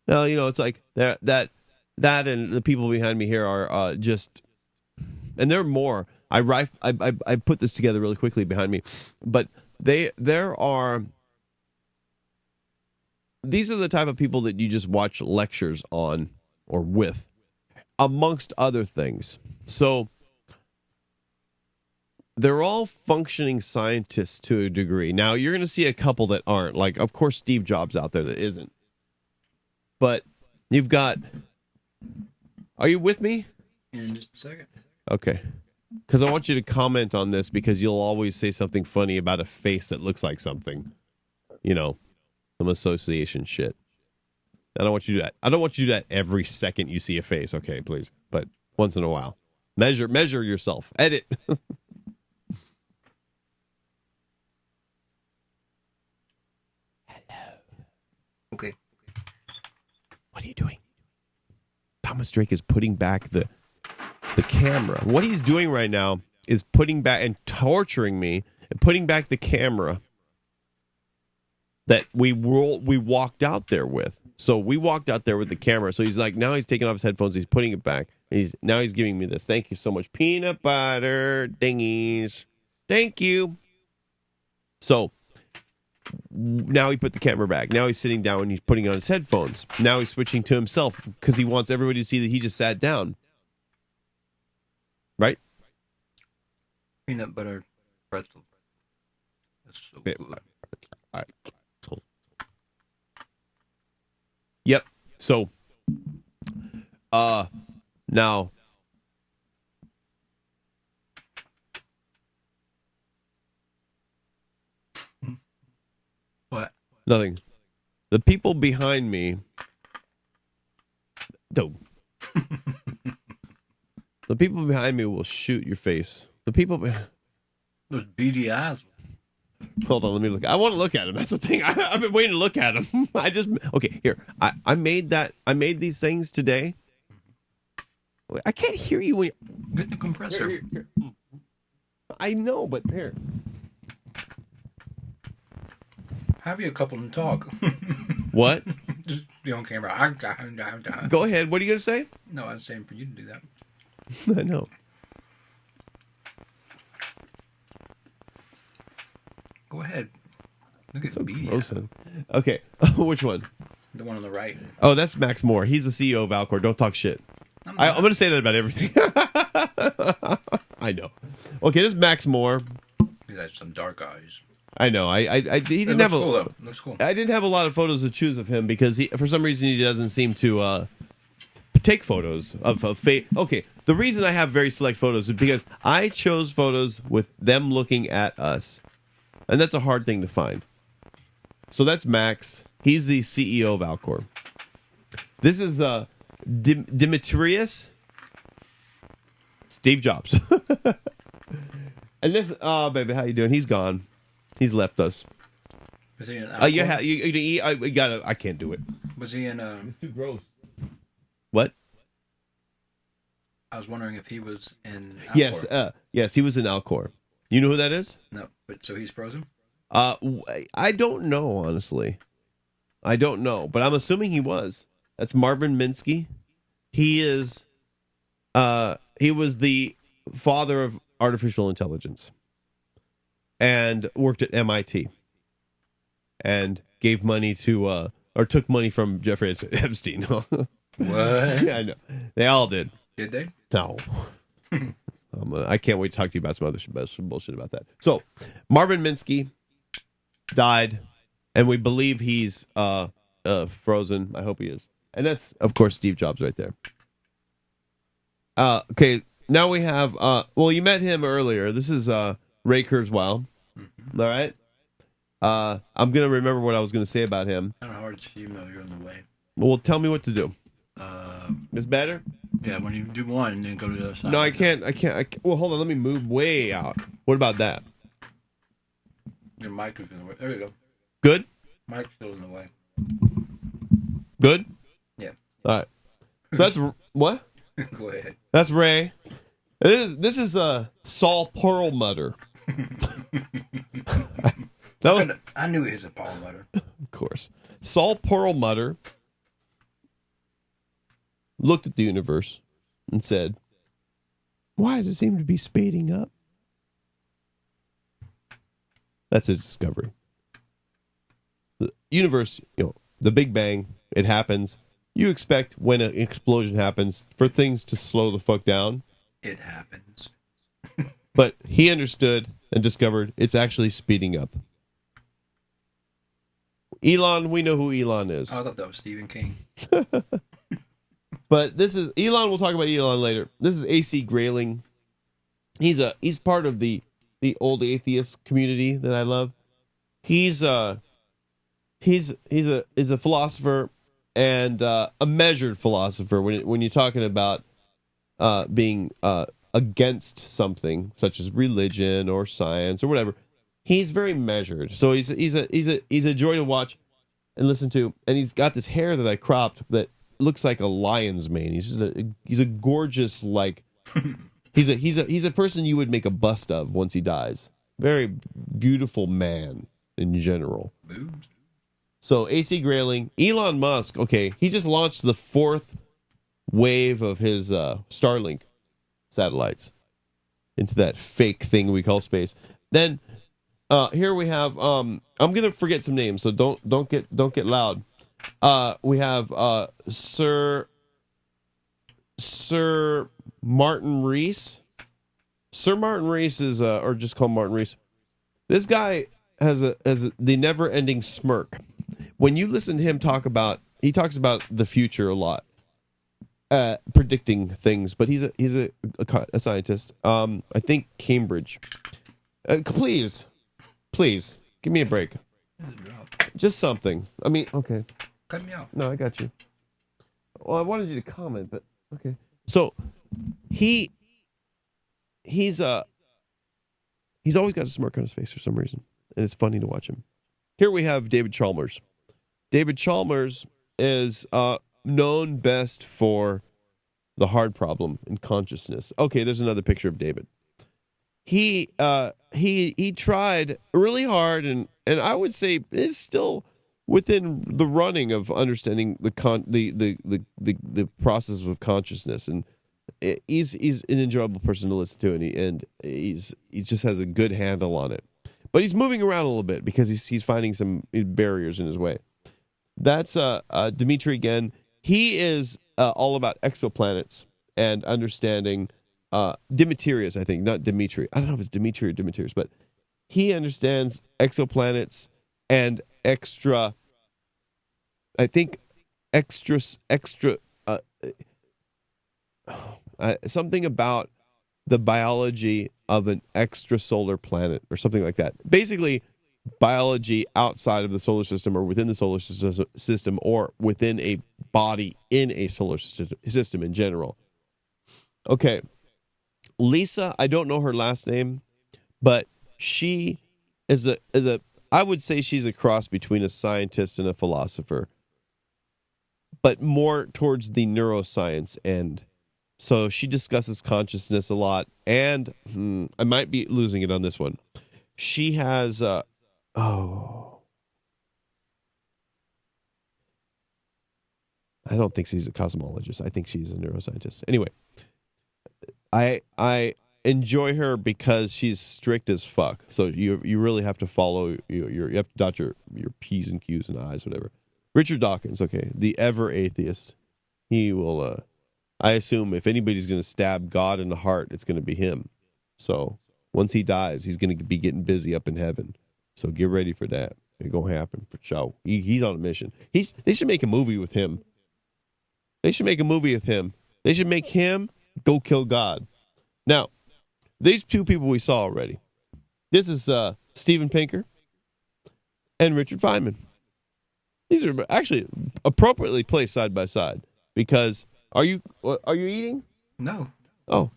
Speaker 2: No, it's like that and the people behind me here are just, and there are more. I put this together really quickly behind me, but these are the type of people that you just watch lectures on or with, amongst other things. So they're all functioning scientists to a degree. Now, you're going to see a couple that aren't. Like, of course, Steve Jobs out there that isn't. But you've got... Are you with me?
Speaker 3: In just a second.
Speaker 2: Okay. Because I want you to comment on this, because you'll always say something funny about a face that looks like something. Some association shit. I don't want you to do that. I don't want you to do that every second you see a face. Okay, please. But once in a while. Measure yourself. Edit. What are you doing? Thomas Drake is putting back the camera. What he's doing right now is putting back and torturing me and putting back the camera that we walked out there with. So we walked out there with the camera. So he's like, now he's taking off his headphones. He's putting it back. And he's giving me this. Thank you so much. Peanut butter dingies. Thank you. So now he put the camera back. Now he's sitting down and he's putting on his headphones. Now he's switching to himself because he wants everybody to see that he just sat down. Right?
Speaker 3: Peanut butter pretzel. That's so good.
Speaker 2: Yep. So, now,
Speaker 3: What?
Speaker 2: nothing. The people behind me, the people behind me will shoot your face. The people.
Speaker 3: Those beady eyes.
Speaker 2: Hold on, let me look. I want to look at him. That's the thing. I've been waiting to look at him. Okay, here. I made these things today. I can't hear you when you...
Speaker 3: Get the compressor.
Speaker 2: Here. I know, but here.
Speaker 3: Have you a couple and talk?
Speaker 2: What?
Speaker 3: Just be on camera.
Speaker 2: Go ahead. What are you going to say?
Speaker 3: No, I was saying for you to do that.
Speaker 2: I know.
Speaker 3: Go ahead. Look at
Speaker 2: So
Speaker 3: beady
Speaker 2: gross.
Speaker 3: eyes.
Speaker 2: Okay. Which one?
Speaker 3: The one on the right.
Speaker 2: Oh, that's Max Moore. He's the CEO of Alcor. Don't talk shit. I'm going to say that about everything. I know. Okay, this is Max Moore.
Speaker 3: He has some dark eyes.
Speaker 2: I know. He didn't have
Speaker 3: cool, though. Looks cool.
Speaker 2: I didn't have a lot of photos to choose of him because for some reason he doesn't seem to take photos of Okay, the reason I have very select photos is because I chose photos with them looking at us, and that's a hard thing to find. So that's Max. He's the CEO of Alcor. This is Dimitrius. Steve Jobs. And this, oh baby, how you doing? He's gone. He's left us.
Speaker 3: Was he in
Speaker 2: You gotta. I can't do it.
Speaker 3: Was he in
Speaker 2: It's too gross. What?
Speaker 3: I was wondering if he was in
Speaker 2: Yes,
Speaker 3: Alcor.
Speaker 2: yes, he was in Alcor. You know who that is?
Speaker 3: No, but so he's frozen?
Speaker 2: I don't know, honestly. I don't know, but I'm assuming he was. That's Marvin Minsky. He is he was the father of artificial intelligence and worked at MIT and gave money to or took money from Jeffrey Epstein.
Speaker 3: What?
Speaker 2: Yeah, I know. They all did.
Speaker 3: Did they?
Speaker 2: No. I can't wait to talk to you about some bullshit about that. So, Marvin Minsky died, and we believe he's frozen. I hope he is. And that's, of course, Steve Jobs right there. Okay, now we have... well, you met him earlier. This is Ray Kurzweil. Mm-hmm. All right? I'm going to remember what I was going to say about him.
Speaker 3: Kind of hard to see you know you're on the way.
Speaker 2: Well, tell me what to do. It's better?
Speaker 3: Yeah, when you do one and then go to the other side.
Speaker 2: No, I can't. Well, hold on. Let me move way out. What about that?
Speaker 3: Your mic is in the way. There you go.
Speaker 2: Good?
Speaker 3: Mic's still in the way.
Speaker 2: Good?
Speaker 3: Yeah.
Speaker 2: All right. So that's... What?
Speaker 3: Go ahead.
Speaker 2: That's Ray. This is Saul Perlmutter.
Speaker 3: I knew he was a Perlmutter.
Speaker 2: Of course. Saul Perlmutter looked at the universe and said, why does it seem to be speeding up? That's his discovery. The universe, the Big Bang, it happens. You expect when an explosion happens for things to slow the fuck down.
Speaker 3: It happens.
Speaker 2: But he understood and discovered it's actually speeding up. Elon, we know who Elon is.
Speaker 3: Oh, I thought that was Stephen King.
Speaker 2: But this is Elon. We'll talk about Elon later. This is AC Grayling. He's part of the old atheist community that I love. He's a philosopher and a measured philosopher when you're talking about being against something such as religion or science or whatever. He's very measured. So he's a joy to watch and listen to. And he's got this hair that I cropped that looks like a lion's mane. He's a gorgeous, like, he's a person you would make a bust of once he dies. Very beautiful man in general.
Speaker 3: Boobs.
Speaker 2: So AC Grayling, Elon Musk. Okay, he just launched the 4th wave of his Starlink satellites into that fake thing we call space. Then here we have I'm gonna forget some names, so don't get loud. We have Sir Martin Rees. Sir Martin Rees is or just call him Martin Rees. This guy has the never-ending smirk. When you listen to him he talks about the future a lot. Predicting things, but he's a scientist. I think Cambridge. Please, give me a break. Just something. I mean, okay.
Speaker 3: Cut me out.
Speaker 2: No, I got you. Well, I wanted you to comment, but okay. So he's always got a smirk on his face for some reason, and it's funny to watch him. Here we have David Chalmers. David Chalmers is known best for the hard problem in consciousness. Okay, there's another picture of David. He tried really hard, and I would say is still within the running of understanding the process of consciousness, and he's an enjoyable person to listen to, and he just has a good handle on it. But he's moving around a little bit because he's finding some barriers in his way. That's Dimitri again. He is all about exoplanets and understanding Demetrius, I think, not Dimitri. I don't know if it's Dimitri or Demetrius, but he understands exoplanets and something about the biology of an extrasolar planet or something like that. Basically, biology outside of the solar system or within the solar system or within a body in a solar system in general. Okay. Lisa, I don't know her last name, but she is I would say she's a cross between a scientist and a philosopher, but more towards the neuroscience end. So she discusses consciousness a lot, and I might be losing it on this one. She has I don't think she's a cosmologist. I think she's a neuroscientist. Anyway, I enjoy her because she's strict as fuck. So you really have to follow you have to dot your P's and Q's and I's, whatever. Richard Dawkins, okay, the ever atheist. He will. I assume if anybody's going to stab God in the heart, it's going to be him. So once he dies, he's going to be getting busy up in heaven. So get ready for that. It's going to happen for sure. He's on a mission. They should make a movie with him. They should make him go kill God. Now, these two people we saw already. This is Steven Pinker and Richard Feynman. These are actually appropriately placed side by side because are you eating?
Speaker 3: No.
Speaker 2: Oh,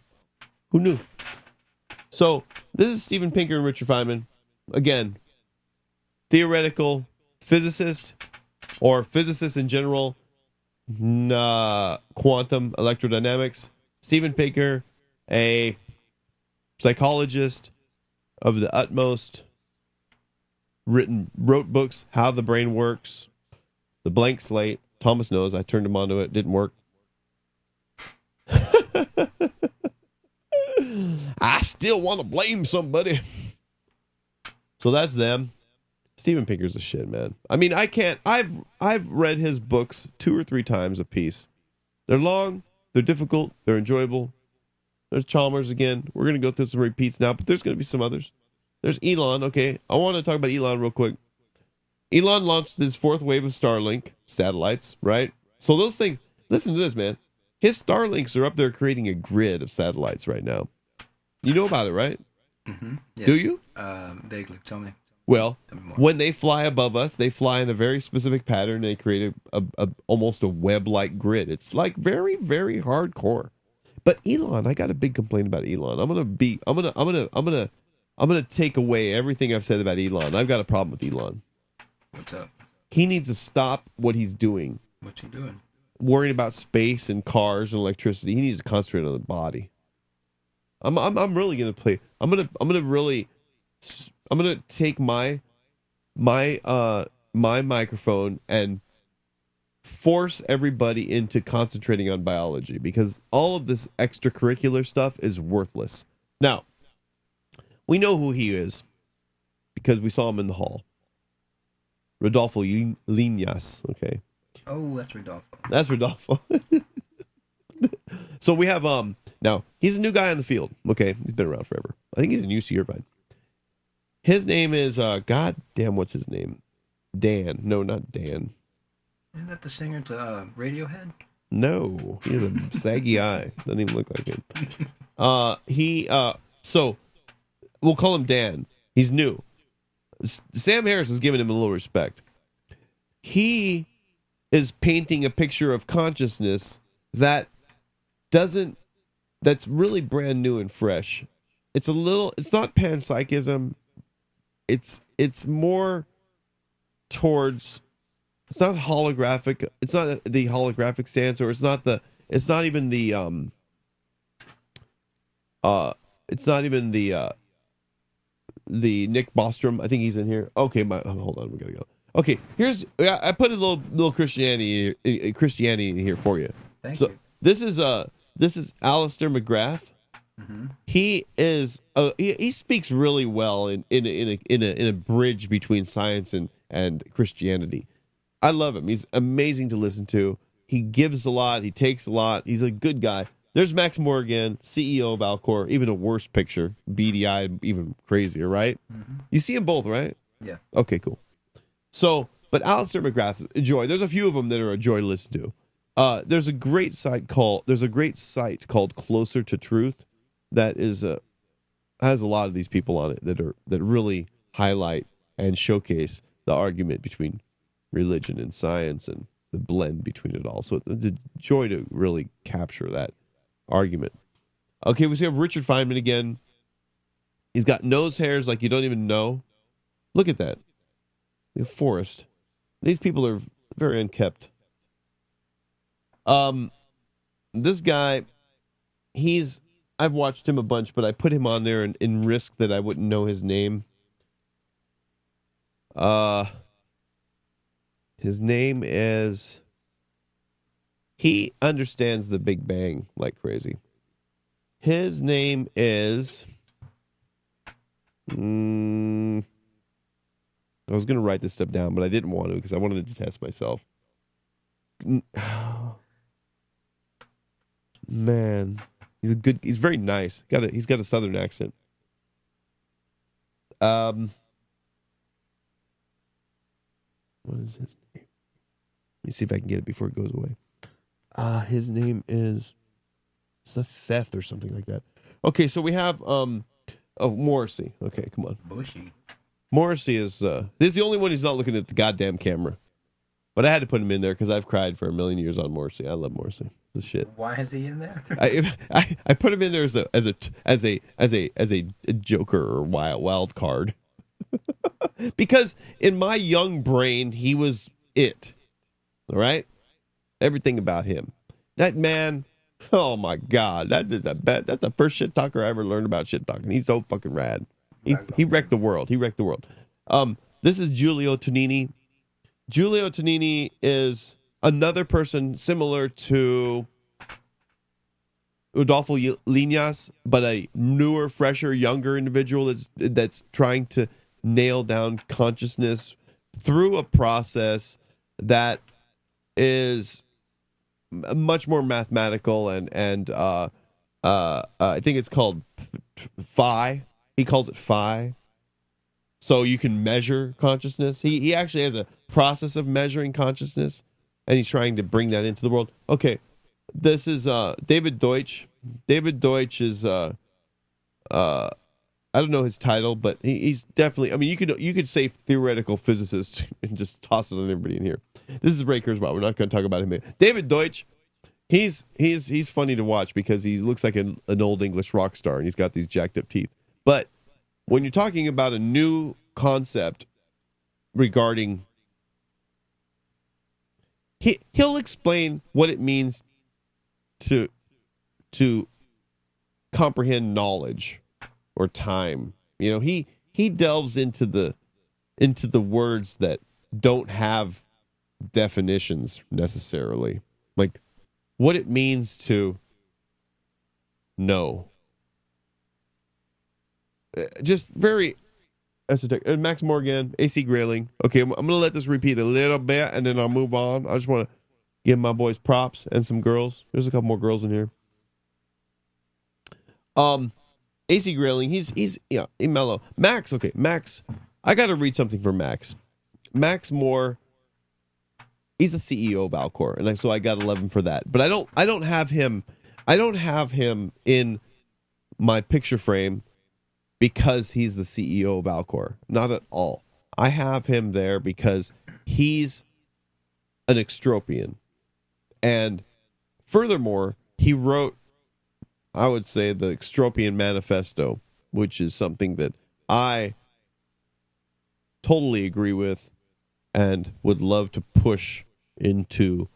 Speaker 2: who knew? So this is Steven Pinker and Richard Feynman. Again, theoretical physicist or physicists in general, quantum electrodynamics. Steven Pinker, a psychologist of the utmost, wrote books, How the Brain Works, The Blank Slate. Thomas knows, I turned him onto it, didn't work. I still want to blame somebody. So that's them. Steven Pinker's the shit, man. I mean, I've read his books 2 or 3 times a piece. They're long, they're difficult, they're enjoyable. There's Chalmers again. We're going to go through some repeats now, but there's going to be some others. There's Elon. Okay, I want to talk about Elon real quick. Elon launched his 4th wave of Starlink satellites, right? So those things, listen to this, man. His Starlinks are up there creating a grid of satellites right now. You know about it, right?
Speaker 3: Mm-hmm. Yes.
Speaker 2: Do you?
Speaker 3: Vaguely. Tell me.
Speaker 2: Well, when they fly above us, they fly in a very specific pattern. They create almost a web-like grid. It's like very, very hardcore. But Elon, I got a big complaint about Elon. I'm gonna take away everything I've said about Elon. I've got a problem with Elon.
Speaker 3: What's up?
Speaker 2: He needs to stop what he's doing.
Speaker 3: What's he doing?
Speaker 2: worrying about space and cars and electricity. He needs to concentrate on the body. I'm really gonna play. I'm gonna take my microphone and force everybody into concentrating on biology, because all of this extracurricular stuff is worthless. Now, we know who he is because we saw him in the hall. Rodolfo Linas. Okay.
Speaker 3: Oh, that's Rodolfo.
Speaker 2: That's Rodolfo. So we have now he's a new guy on the field. Okay, he's been around forever. I think he's a UC Irvine. His name is God damn, what's his name? Dan. No, not Dan.
Speaker 3: Isn't that the singer to Radiohead?
Speaker 2: No, he has a saggy eye. Doesn't even look like him. So we'll call him Dan. He's new. Sam Harris has given him a little respect. He is painting a picture of consciousness that's really brand new and fresh. It's not panpsychism. It's more towards, it's not holographic. It's not the holographic stance, or it's not even the Nick Bostrom. I think he's in here. Okay, hold on, we gotta go. Okay, I put a little Christianity in here for you.
Speaker 3: Thank you.
Speaker 2: This is Alistair McGrath.
Speaker 3: Mm-hmm.
Speaker 2: He is he speaks really well in a bridge between science and Christianity. I love him. He's amazing to listen to. He gives a lot. He takes a lot. He's a good guy. There's Max Morgan, CEO of Alcor. Even a worse picture, beady eyed, even crazier, right?
Speaker 3: Mm-hmm.
Speaker 2: You see them both, right?
Speaker 3: Yeah.
Speaker 2: Okay, cool. So, but Alistair McGrath, a joy. There's a few of them that are a joy to listen to. There's a great site called Closer to Truth that has a lot of these people on it that really highlight and showcase the argument between religion and science and the blend between it all. So it's a joy to really capture that argument. Okay, we see Richard Feynman again. He's got nose hairs like you don't even know. Look at that. The forest. These people are very unkept. This guy, I've watched him a bunch, but I put him on there in risk that I wouldn't know his name. His name is, he understands the Big Bang like crazy. His name is, I was going to write this stuff down, but I didn't want to because I wanted to test myself. Man, he's very nice. He's got a southern accent. What is his name? Let me see if I can get it before it goes away. His name is Seth or something like that. Okay, so we have Morrissey. Okay, come on.
Speaker 3: Bushy.
Speaker 2: Morrissey is this is the only one who's not looking at the goddamn camera. But I had to put him in there because I've cried for a million years on Morrissey. I love Morrissey. This shit.
Speaker 3: Why is he in there?
Speaker 2: I put him in there as a joker or wild card. Because in my young brain he was it. All right? Everything about him. That man, oh my God, that's the first shit talker I ever learned about shit talking. He's so fucking rad. He wrecked the world. This is Giulio Tononi. Giulio Tononi is another person similar to Rodolfo Linas, but a newer, fresher, younger individual that's trying to nail down consciousness through a process that is much more mathematical and I think it's called phi. He calls it phi. So you can measure consciousness. He actually has a process of measuring consciousness, and he's trying to bring that into the world. Okay, this is David Deutsch. David Deutsch is I don't know his title, but he's definitely. I mean, you could say theoretical physicist and just toss it on everybody in here. This is Ray Kurzweil. We're not going to talk about him here. David Deutsch. He's funny to watch because he looks like an old English rock star, and he's got these jacked up teeth. But when you're talking about a new concept regarding, he'll explain what it means to comprehend knowledge or time. You know, he delves into the words that don't have definitions necessarily, like what it means to know. Just very esoteric. And Max Morgan, AC Grayling. Okay, I'm gonna let this repeat a little bit and then I'll move on. I just want to give my boys props and some girls. There's a couple more girls in here. AC Grayling, he's mellow. Max, okay, Max. I got to read something for Max. Max Moore, he's the CEO of Alcor, and so I got to love him for that. But I don't have him in my picture frame because he's the CEO of Alcor. Not at all. I have him there because he's an extropian. And furthermore, he wrote, I would say, the Extropian Manifesto, which is something that I totally agree with and would love to push into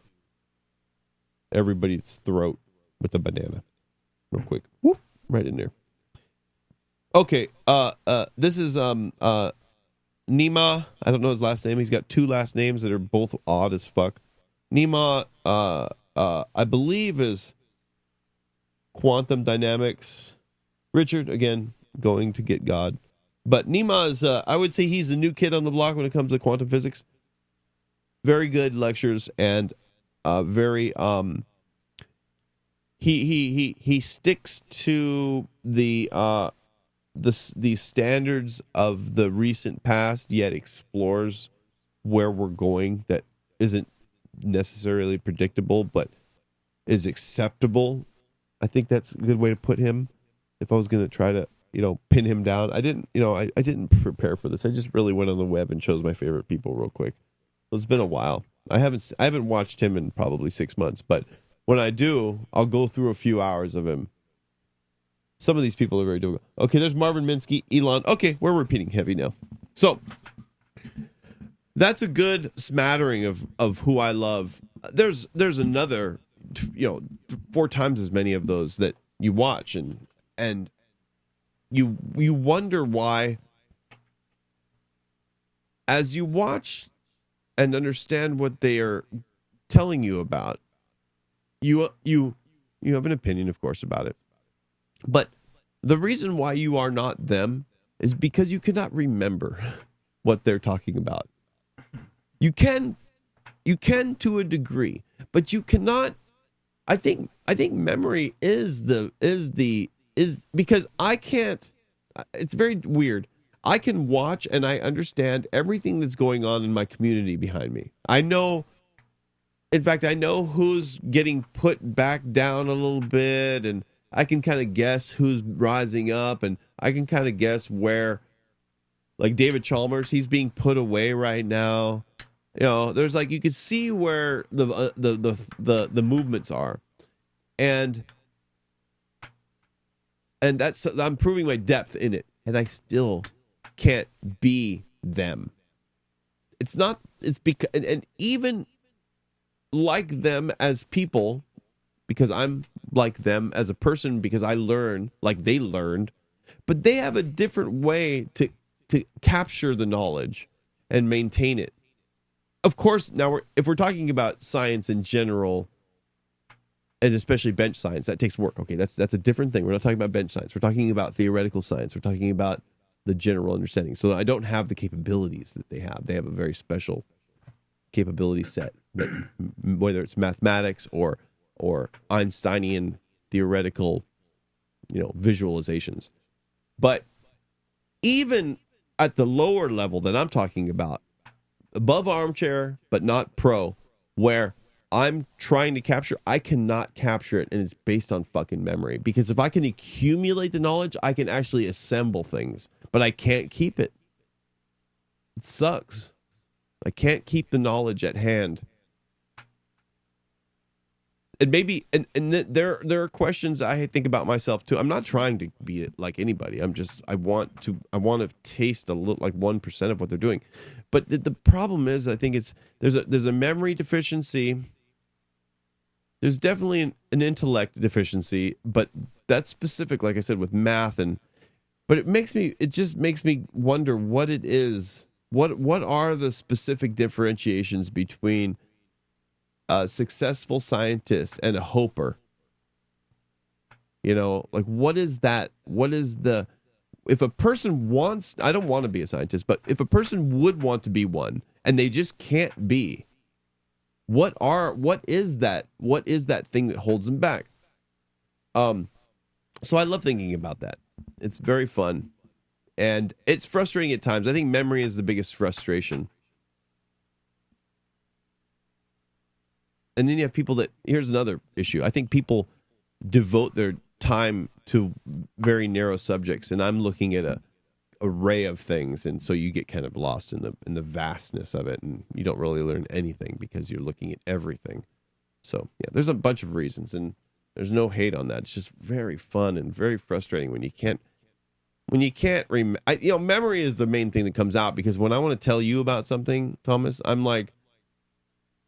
Speaker 2: everybody's throat with a banana. Real quick. Whoop, right in there. Okay, this is Nima. I don't know his last name. He's got two last names that are both odd as fuck. Nima, I believe, is quantum dynamics. Richard, again, going to get God. But Nima is, I would say he's the new kid on the block when it comes to quantum physics. Very good lectures and very he sticks to the standards of the recent past, yet explores where we're going that isn't necessarily predictable, but is acceptable. I think that's a good way to put him. If I was going to try to, pin him down, I didn't prepare for this. I just really went on the web and chose my favorite people real quick. It's been a while. I haven't watched him in probably 6 months, but when I do, I'll go through a few hours of him. Some of these people are very difficult. Okay, there's Marvin Minsky, Elon. Okay, we're repeating heavy now. So that's a good smattering of who I love. There's another, 4 times as many of those that you watch, and you wonder why. As you watch and understand what they are telling you about, you have an opinion, of course, about it. But the reason why you are not them is because you cannot remember what they're talking about. You can to a degree, but you cannot. I think memory is because I can't. It's very weird. I can watch and I understand everything that's going on in my community behind me. I know. In fact, I know who's getting put back down a little bit, and I can kind of guess who's rising up, and I can kind of guess where, like David Chalmers, he's being put away right now. There's you could see where the movements are, and that's, I'm proving my depth in it, and I still can't be them. It's because, and even like them as people, because I'm like them as a person, because I learn like they learned, but they have a different way to capture the knowledge and maintain it. Of course, now if we're talking about science in general, and especially bench science, that takes work. Okay, that's a different thing. We're not talking about bench science. We're talking about theoretical science. We're talking about the general understanding. So I don't have the capabilities that they have. They have a very special capability set, that whether it's mathematics or Einsteinian theoretical, visualizations. But even at the lower level that I'm talking about, above armchair but not pro, where I'm trying to capture, I cannot capture it, and it's based on fucking memory. Because if I can accumulate the knowledge, I can actually assemble things, but I can't keep it. It sucks. I can't keep the knowledge at hand. and maybe there are questions I think about myself too. I'm not trying to be like anybody. I want to taste a little like 1% of what they're doing. But the problem is, I think there's a memory deficiency. There's definitely an intellect deficiency, but that's specific, like I said, with math but it just makes me wonder what it is. What are the specific differentiations between a successful scientist and a hoper? You know, like what is that? What is if a person wants, I don't want to be a scientist, but if a person would want to be one and they just can't be, what is that thing that holds them back? So I love thinking about that. It's very fun. And it's frustrating at times. I think memory is the biggest frustration. And then you have people here's another issue. I think people devote their time to very narrow subjects, and I'm looking at a array of things, and so you get kind of lost in the vastness of it, and you don't really learn anything because you're looking at everything. So yeah, there's a bunch of reasons, and there's no hate on that. It's just very fun and very frustrating when you can't memory is the main thing that comes out, because when I want to tell you about something, Thomas, I'm like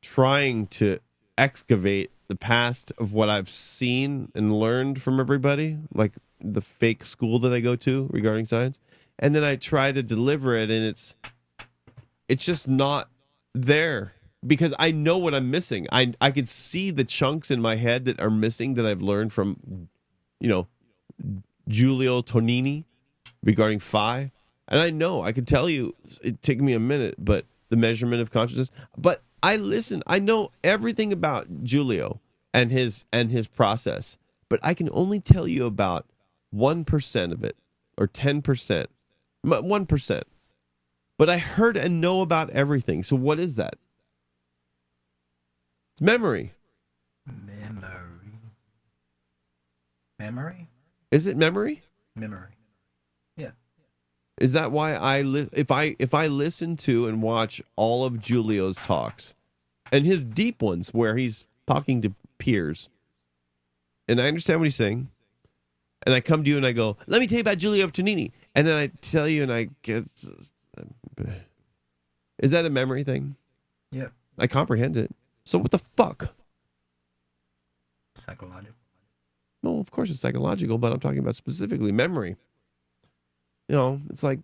Speaker 2: trying to excavate the past of what I've seen and learned from everybody, like the fake school that I go to regarding science, and then I try to deliver it, and it's just not there because I know what I'm missing. I could see the chunks in my head that are missing that I've learned from, Giulio Tononi regarding phi, and I know I could tell you it took me a minute, but the measurement of consciousness. But I know everything about Giulio and his process, but I can only tell you about 1% of it or 10%, 1%. But I heard and know about everything. So what is that? It's memory.
Speaker 3: Memory?
Speaker 2: Is it memory?
Speaker 3: Memory. Yeah.
Speaker 2: Is that why if I listen to and watch all of Giulio's talks and his deep ones where he's talking to peers, and I understand what he's saying, and I come to you and I go, let me tell you about Giulio Tononi, and then I tell you and I get, is that a memory thing?
Speaker 3: Yeah.
Speaker 2: I comprehend it. So what the fuck?
Speaker 3: Psychological.
Speaker 2: No, of course it's psychological, but I'm talking about specifically memory. It's like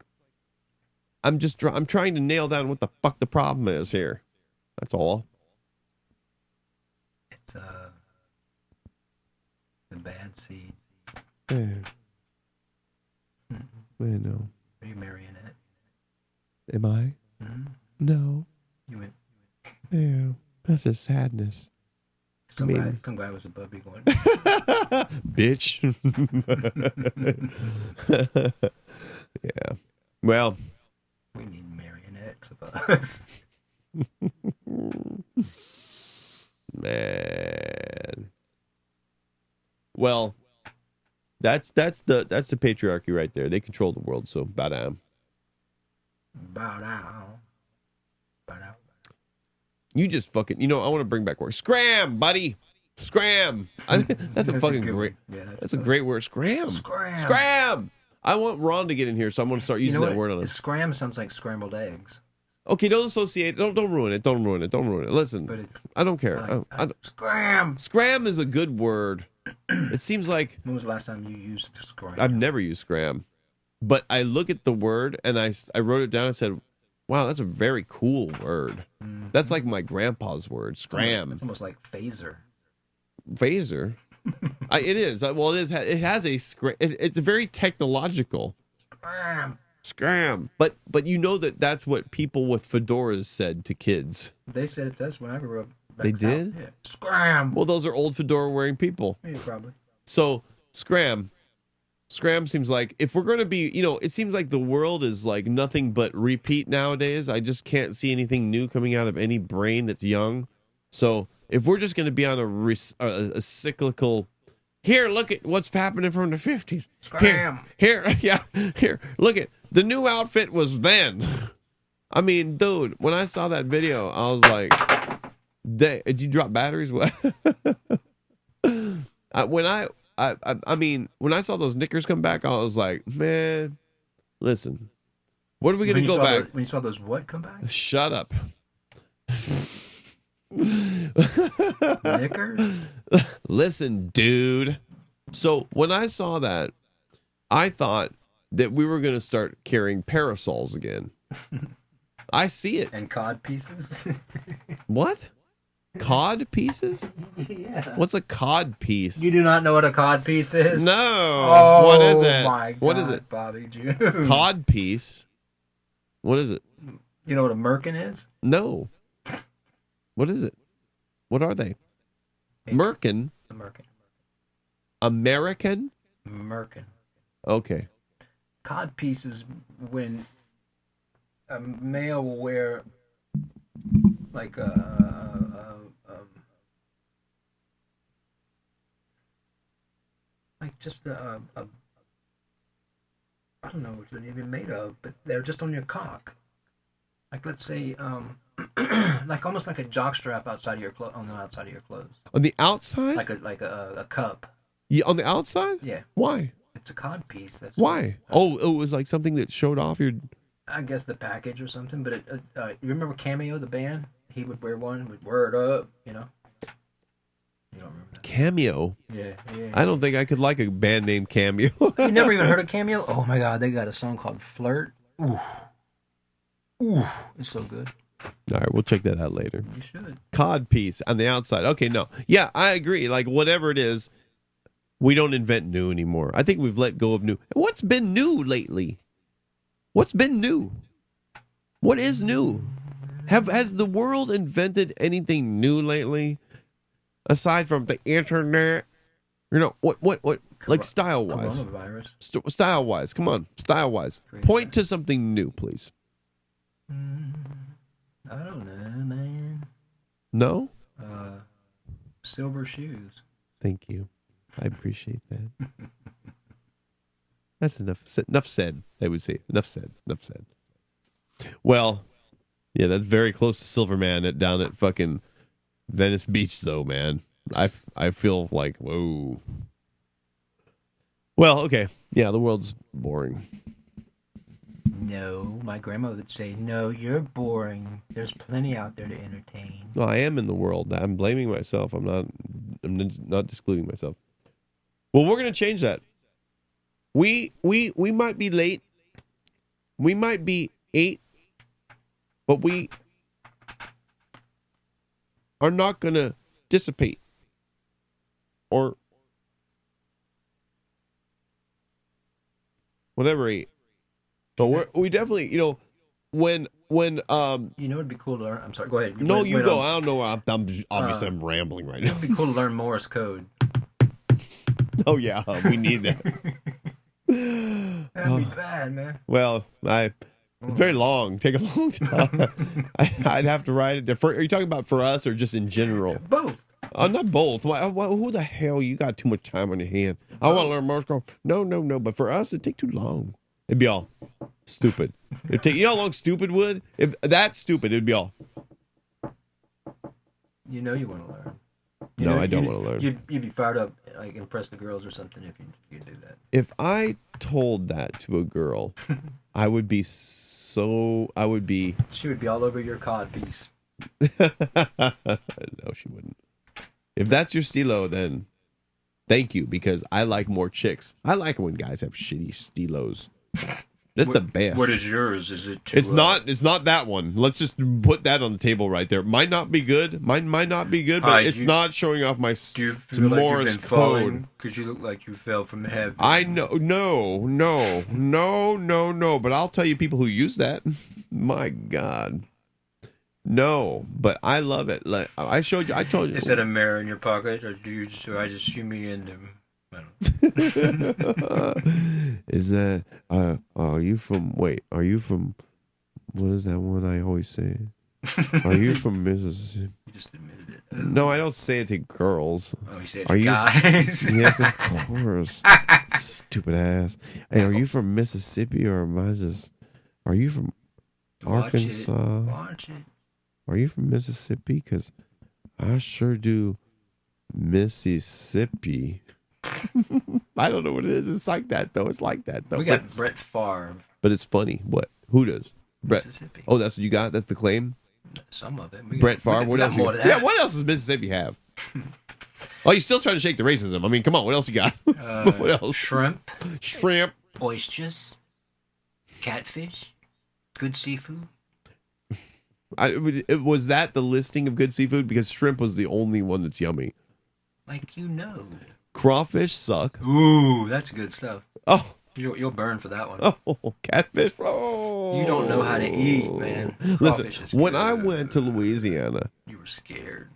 Speaker 2: I'm trying to nail down what the fuck the problem is here. That's all.
Speaker 3: It's the bad seed.
Speaker 2: Yeah. I know.
Speaker 3: Are you marrying it?
Speaker 2: Am I?
Speaker 3: Mm-hmm.
Speaker 2: No.
Speaker 3: You went.
Speaker 2: Yeah. That's just sadness.
Speaker 3: Some guy was above you going.
Speaker 2: Bitch. Yeah. Well.
Speaker 3: We need marionettes of us.
Speaker 2: Man. Well, that's the patriarchy right there. They control the world, so bow down.
Speaker 3: Bow down. Bow down.
Speaker 2: You just fucking, I want to bring back work. Scram, buddy. Scram. That's a fucking great. Yeah, that's a great word. Scram. Scram. I want Ron to get in here, so I'm going to start using that word on him.
Speaker 3: Scram sounds like scrambled eggs.
Speaker 2: Okay, don't associate. Don't ruin it. Don't ruin it. Don't ruin it. Listen, I don't care.
Speaker 3: Scram.
Speaker 2: Scram is a good word. It seems like.
Speaker 3: When was the last time you used scram?
Speaker 2: I've never used scram, but I look at the word and I wrote it down and said, "Wow, that's a very cool word." Mm-hmm. That's like my grandpa's word. Scram.
Speaker 3: It's almost like phaser.
Speaker 2: Phaser. It is. Well, it is. It has a scram. It's very technological. Scram. But that's what people with fedoras said to kids.
Speaker 3: They said it to us when I grew up.
Speaker 2: They did?
Speaker 3: Yeah. Scram.
Speaker 2: Well, those are old fedora wearing people.
Speaker 3: Yeah, probably.
Speaker 2: So, scram. Scram seems like, if we're going to be, it seems like the world is like nothing but repeat nowadays. I just can't see anything new coming out of any brain that's young. So, if we're just going to be on a cyclical, here, look at what's happening from the 50s.
Speaker 3: Scram.
Speaker 2: Here, look at, the new outfit was then. I mean, dude, when I saw that video, I was like, did you drop batteries? What? when I mean, when I saw those knickers come back, I was like, man, listen, what are we gonna go back?
Speaker 3: When you saw those what come back?
Speaker 2: Shut up.
Speaker 3: Knickers?
Speaker 2: Listen, dude. So when I saw that, I thought that we were gonna start carrying parasols again. I see it.
Speaker 3: And cod pieces?
Speaker 2: What? Cod pieces?
Speaker 3: Yeah.
Speaker 2: What's a cod piece?
Speaker 3: You do not know what a cod piece is?
Speaker 2: No.
Speaker 3: Oh,
Speaker 2: what is it?
Speaker 3: My God,
Speaker 2: what is it?
Speaker 3: Bobby June.
Speaker 2: Cod piece. What is it?
Speaker 3: You know what a merkin is?
Speaker 2: No. What is it? What are they? Merkin.
Speaker 3: A merkin.
Speaker 2: American?
Speaker 3: Merkin.
Speaker 2: Okay.
Speaker 3: Cod piece is when a male will wear like like just a I don't know what they're even made of, but they're just on your cock. Like let's say like almost like a jock strap outside of your on the outside of your clothes.
Speaker 2: On the outside?
Speaker 3: Like a cup.
Speaker 2: Yeah, on the outside?
Speaker 3: Yeah.
Speaker 2: Why?
Speaker 3: It's a cod piece. That's
Speaker 2: why? Oh, it was like something that showed off your.
Speaker 3: I guess the package or something. But you remember Cameo, the band? He would wear one with "Word Up," you know. You don't remember that?
Speaker 2: Cameo.
Speaker 3: Yeah.
Speaker 2: I don't think I could like a band named Cameo.
Speaker 3: You never even heard of Cameo? Oh my God, they got a song called "Flirt." Ooh, it's so good.
Speaker 2: All right, we'll check that out later.
Speaker 3: You should.
Speaker 2: Cod piece on the outside. Okay, no. Yeah, I agree. Like, whatever it is, we don't invent new anymore. I think we've let go of new. What's been new lately? What's been new? What is new? Has the world invented anything new lately? Aside from the internet? You know, what like style-wise?
Speaker 3: Coronavirus.
Speaker 2: Style-wise. Come on, style-wise. Point to something new, please.
Speaker 3: I don't know, man.
Speaker 2: No?
Speaker 3: Silver shoes.
Speaker 2: Thank you. I appreciate that. That's enough. Enough said, they would say. Enough said. Well, yeah, that's very close to Silverman down at fucking Venice Beach, though, man. I feel like, whoa. Well, okay. Yeah, the world's boring.
Speaker 3: No, my grandma would say, no, you're boring. There's plenty out there to entertain.
Speaker 2: No, I am in the world. I'm blaming myself. I'm not excluding myself. Well, we're going to change that. We might be late. We might be 8, but we are not going to dissipate or whatever 8. But we definitely, when
Speaker 3: it'd be cool to learn. I'm sorry. Go ahead.
Speaker 2: No, you go. I don't know. I'm rambling right now.
Speaker 3: It'd be cool to learn Morse code.
Speaker 2: Oh yeah, we need that.
Speaker 3: That'd be bad, man.
Speaker 2: Well, it's very long. Take a long time. I'd have to write it. Are you talking about for us or just in general?
Speaker 3: Both.
Speaker 2: Not both. Who the hell? You got too much time on your hand. I want to learn Morse code. No. But for us, it'd take too long. It'd be all stupid. It'd take, you know how long stupid would? If that's stupid, it'd be all.
Speaker 3: You know you want to learn.
Speaker 2: No, I don't want to learn.
Speaker 3: You'd be fired up, like impress the girls or something if you do that.
Speaker 2: If I told that to a girl, I would be. She would be
Speaker 3: all over your cod piece.
Speaker 2: No, she wouldn't. If that's your stilo, then thank you, because I like more chicks. I like when guys have shitty stilos. That's the best.
Speaker 3: What is yours? Is it?
Speaker 2: It's not that one. Let's just put that on the table right there. Might not be good. Mine might not be good, but it's not showing off my Morse code.
Speaker 3: Because you look like you fell from heaven.
Speaker 2: I know. No. But I'll tell you, people who use that. My God. No, but I love it. Like I told you.
Speaker 3: Is that a mirror in your pocket, or I just shoot me in them?
Speaker 2: Is that are you from what is that one I always say? Are you from Mississippi?
Speaker 3: You just admitted it.
Speaker 2: No, I don't say it to girls.
Speaker 3: Oh, you say it to guys?
Speaker 2: Yes, of course. Stupid ass. Hey, are you from Mississippi or are you from Arkansas?
Speaker 3: Watch it.
Speaker 2: Are you from Mississippi? Because I sure do Mississippi. I don't know what it is. It's like that though. It's like that though.
Speaker 3: We got Brett Favre.
Speaker 2: But it's funny. What? Who does? Brett.
Speaker 3: Mississippi.
Speaker 2: Oh, that's what you got? That's the claim?
Speaker 3: Some of it.
Speaker 2: Brett Favre. What else?
Speaker 3: Yeah,
Speaker 2: what else does Mississippi have? Oh, you're still trying to shake the racism. I mean, come on. What else you got? What else?
Speaker 3: Shrimp.
Speaker 2: Shrimp.
Speaker 3: Oysters. Catfish. Good seafood.
Speaker 2: Was that the listing of good seafood? Because shrimp was the only one that's yummy.
Speaker 3: Like
Speaker 2: Crawfish suck.
Speaker 3: Ooh, that's good stuff.
Speaker 2: Oh.
Speaker 3: You'll burn for that one.
Speaker 2: Oh, catfish. Oh.
Speaker 3: You don't know how to eat, man.
Speaker 2: Listen, when I went to Louisiana,
Speaker 3: you were scared.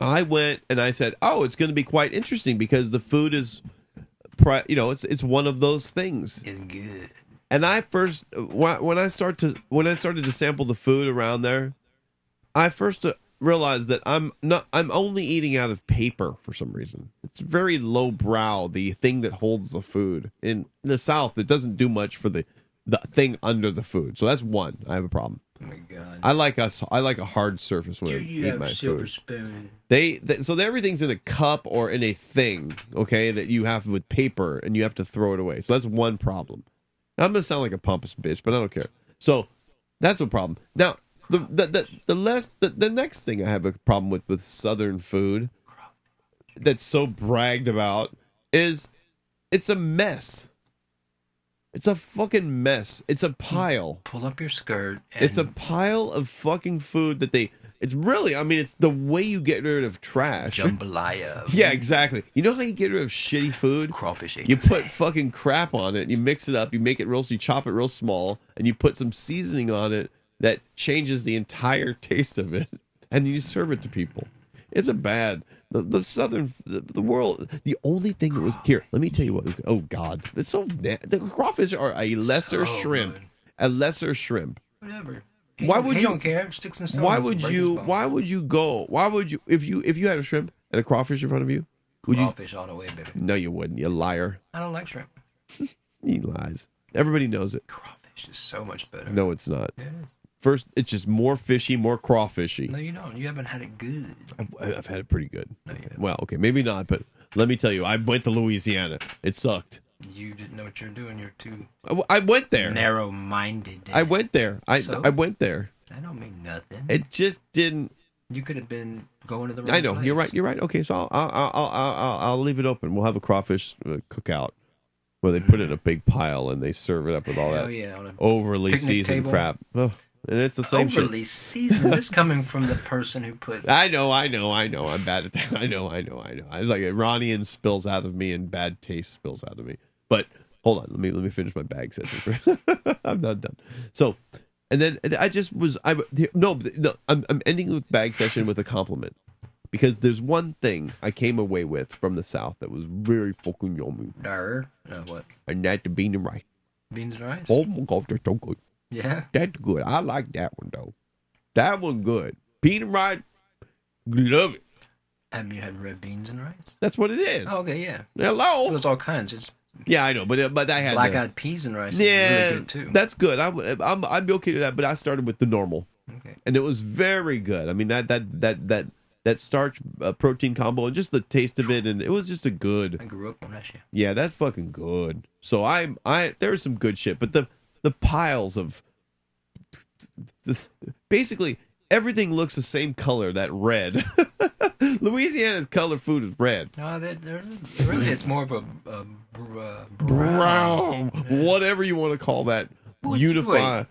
Speaker 2: I went and I said, "Oh, it's going to be quite interesting because the food is, it's one of those things.
Speaker 3: It's good."
Speaker 2: And I first, when I started to sample the food around there, I first realized that I'm only eating out of paper for some reason. It's very lowbrow, the thing that holds the food. In the South, it doesn't do much for the thing under the food. So that's one. I have a problem.
Speaker 3: Oh my God.
Speaker 2: I like a hard surface when I eat my food.
Speaker 3: Spoon.
Speaker 2: So everything's in a cup or in a thing, okay, that you have with paper and you have to throw it away. So that's one problem. Now, I'm gonna sound like a pompous bitch, but I don't care. So that's a problem. Now, the next thing I have a problem with Southern food that's so bragged about is it's a mess. It's a fucking mess. It's a pile.
Speaker 3: Pull up your skirt.
Speaker 2: It's a pile of fucking food that it's really, I mean, it's the way you get rid of trash.
Speaker 3: Jambalaya.
Speaker 2: Yeah, exactly. You know how you get rid of shitty food?
Speaker 3: Crawfish.
Speaker 2: You put fucking crap on it, you mix it up, you make it you chop it real small, and you put some seasoning on it that changes the entire taste of it, and you serve it to people. It's a bad. The Southern, the world, the only thing that was here. Let me tell you what. Oh God, it's so. The crawfish are a lesser shrimp. Good. A lesser shrimp.
Speaker 3: Whatever.
Speaker 2: Why would you?
Speaker 3: Don't care. Sticks and stones.
Speaker 2: Why would you? Why would you go? Why would you? If you had a shrimp and a crawfish in front of you, would
Speaker 3: crawfish all the way, baby.
Speaker 2: No, you wouldn't. You liar.
Speaker 3: I don't like shrimp.
Speaker 2: He lies. Everybody knows it.
Speaker 3: Crawfish is so much better.
Speaker 2: No, it's not.
Speaker 3: Yeah.
Speaker 2: First, it's just more fishy, more crawfishy.
Speaker 3: No, you don't. You haven't had it good.
Speaker 2: I've had it pretty good.
Speaker 3: No, you haven't.
Speaker 2: Well, okay, maybe not, but let me tell you, I went to Louisiana. It sucked.
Speaker 3: You didn't know what you're doing. You're too.
Speaker 2: I went there.
Speaker 3: Narrow-minded.
Speaker 2: I went there. I went there.
Speaker 3: That don't mean nothing.
Speaker 2: It just didn't.
Speaker 3: You could have been going to the.
Speaker 2: I know.
Speaker 3: Place.
Speaker 2: You're right. You're right. Okay, so I'll leave it open. We'll have a crawfish cookout where they put it in a big pile and they serve it up with all that overly seasoned
Speaker 3: table.
Speaker 2: crap. Oh, and it's the same
Speaker 3: overly
Speaker 2: shit.
Speaker 3: Seasoned. This coming from the person who put.
Speaker 2: I know. I'm bad at that. I know. I was like Iranian spills out of me and bad taste spills out of me. But hold on, let me finish my bag session. I'm not done. So, and then I just was I'm ending the bag session with a compliment because there's one thing I came away with from the South that was very fucking yummy.
Speaker 3: What?
Speaker 2: And that's the bean and rice.
Speaker 3: Beans and rice.
Speaker 2: Oh my God, they're so good.
Speaker 3: Yeah,
Speaker 2: that's good. I like that one though. That one good. Bean and rice, love it.
Speaker 3: Have you had red beans and rice?
Speaker 2: That's what it is.
Speaker 3: Oh, okay, yeah.
Speaker 2: Hello.
Speaker 3: There's all kinds. It's
Speaker 2: yeah, I know, but I had
Speaker 3: black-eyed peas and rice.
Speaker 2: Yeah,
Speaker 3: is really good too.
Speaker 2: That's good. I'd be okay with that. But I started with the normal,
Speaker 3: okay,
Speaker 2: and it was very good. I mean that starch protein combo and just the taste of it, and it was just a good.
Speaker 3: I grew up on that shit.
Speaker 2: Yeah, that's fucking good. So there's some good shit, but the piles of this basically everything looks the same color. That red. Louisiana's color food is red.
Speaker 3: No, really, it's more of a
Speaker 2: brown. Whatever you want to call that. Unify.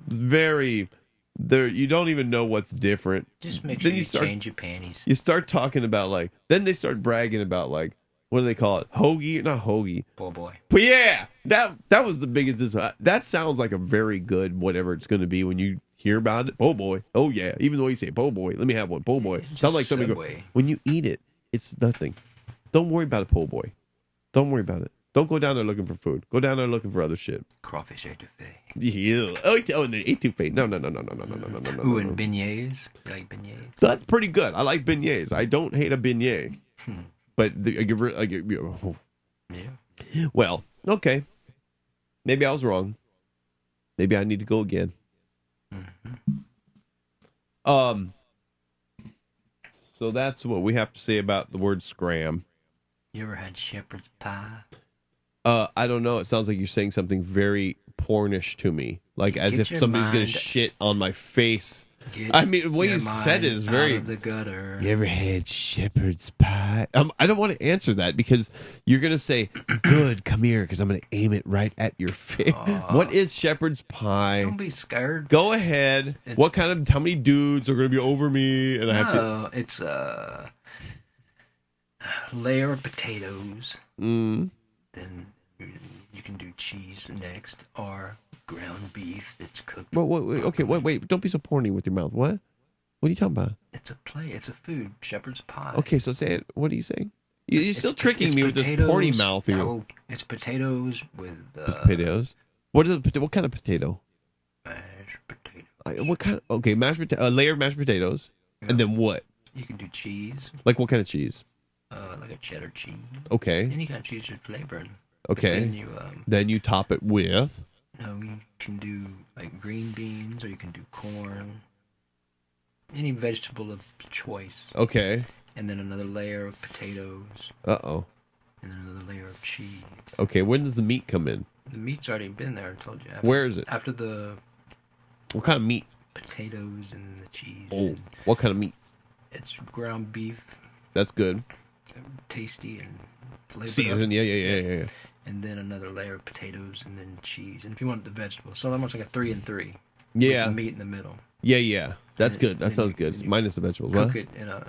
Speaker 2: Very. There, you don't even know what's different.
Speaker 3: Just make sure you change your panties.
Speaker 2: You start talking about then they start bragging about what do they call it? Hoagie, not hoagie.
Speaker 3: Po' boy.
Speaker 2: But yeah, that was the biggest. That sounds like a very good whatever it's going to be when you hear about it. Po' boy. Oh yeah, even though you say po' boy, let me have one. Po' boy. Sounds like something. When you eat it, it's nothing. Don't worry about a po' boy. Don't worry about it. Don't go down there looking for food. Go down there looking for other shit.
Speaker 3: Crawfish etouffee.
Speaker 2: Yeah. Oh, and the etouffee. No.
Speaker 3: Ooh, and beignets. You like beignets?
Speaker 2: That's pretty good. I like beignets. I don't hate a beignet. But
Speaker 3: yeah.
Speaker 2: Well, okay. Maybe I was wrong. Maybe I need to go again. So that's what we have to say about the word scram.
Speaker 3: You ever had shepherd's pie?
Speaker 2: I don't know. It sounds like you're saying something very pornish to me, like as
Speaker 3: Get
Speaker 2: if
Speaker 3: your
Speaker 2: somebody's gonna
Speaker 3: mind-
Speaker 2: shit on my face.
Speaker 3: Get
Speaker 2: I mean, the way
Speaker 3: your
Speaker 2: you said it
Speaker 3: mind
Speaker 2: is
Speaker 3: out
Speaker 2: very.
Speaker 3: of the gutter.
Speaker 2: You ever had shepherd's pie? I don't want to answer that because you're gonna say, "Good, come here," because I'm gonna aim it right at your face. What is shepherd's pie?
Speaker 3: Don't be scared.
Speaker 2: Go ahead.
Speaker 3: It's-
Speaker 2: What kind of? How many dudes are gonna be over me? And I have to.
Speaker 3: No, it's a layer of potatoes.
Speaker 2: Mm.
Speaker 3: Then you can do cheese next, or ground beef that's cooked.
Speaker 2: Wait. Don't be so porny with your mouth. What? What are you talking about?
Speaker 3: It's a play. It's a food. Shepherd's pie.
Speaker 2: Okay, so say it. What are you saying? You're
Speaker 3: It's-
Speaker 2: still
Speaker 3: it's-
Speaker 2: tricking
Speaker 3: it's
Speaker 2: me with this
Speaker 3: potatoes.
Speaker 2: porny mouth here.
Speaker 3: No, it's potatoes with
Speaker 2: Potatoes. What kind of potato?
Speaker 3: mashed potatoes.
Speaker 2: What kind? Okay, mashed potato. A layer of mashed potatoes, and then what?
Speaker 3: You can do cheese,
Speaker 2: Like what kind of cheese?
Speaker 3: like a cheddar cheese.
Speaker 2: Okay.
Speaker 3: Any kind of cheese you're flavoring.
Speaker 2: Okay.
Speaker 3: Then
Speaker 2: you top it with.
Speaker 3: you can do like green beans, or you can do corn. Any vegetable of choice.
Speaker 2: Okay.
Speaker 3: And then another layer of potatoes.
Speaker 2: Uh-oh.
Speaker 3: And then another layer of cheese.
Speaker 2: Okay, when does the meat come in?
Speaker 3: The meat's already been there, I told you.
Speaker 2: Where is it?
Speaker 3: After the
Speaker 2: What kind of meat?
Speaker 3: potatoes and the cheese.
Speaker 2: Oh,
Speaker 3: And
Speaker 2: what kind of meat?
Speaker 3: it's ground beef,
Speaker 2: That's good.
Speaker 3: tasty and flavored
Speaker 2: Season,
Speaker 3: up.
Speaker 2: yeah.
Speaker 3: And then another layer of potatoes and then cheese. And if you want the vegetables, so almost like a 3 and 3.
Speaker 2: Yeah.
Speaker 3: With the meat in the middle.
Speaker 2: Yeah. That's
Speaker 3: And-
Speaker 2: good. That
Speaker 3: and
Speaker 2: sounds
Speaker 3: you-
Speaker 2: good.
Speaker 3: and you
Speaker 2: Minus the vegetables.
Speaker 3: Cook
Speaker 2: What?
Speaker 3: it in a,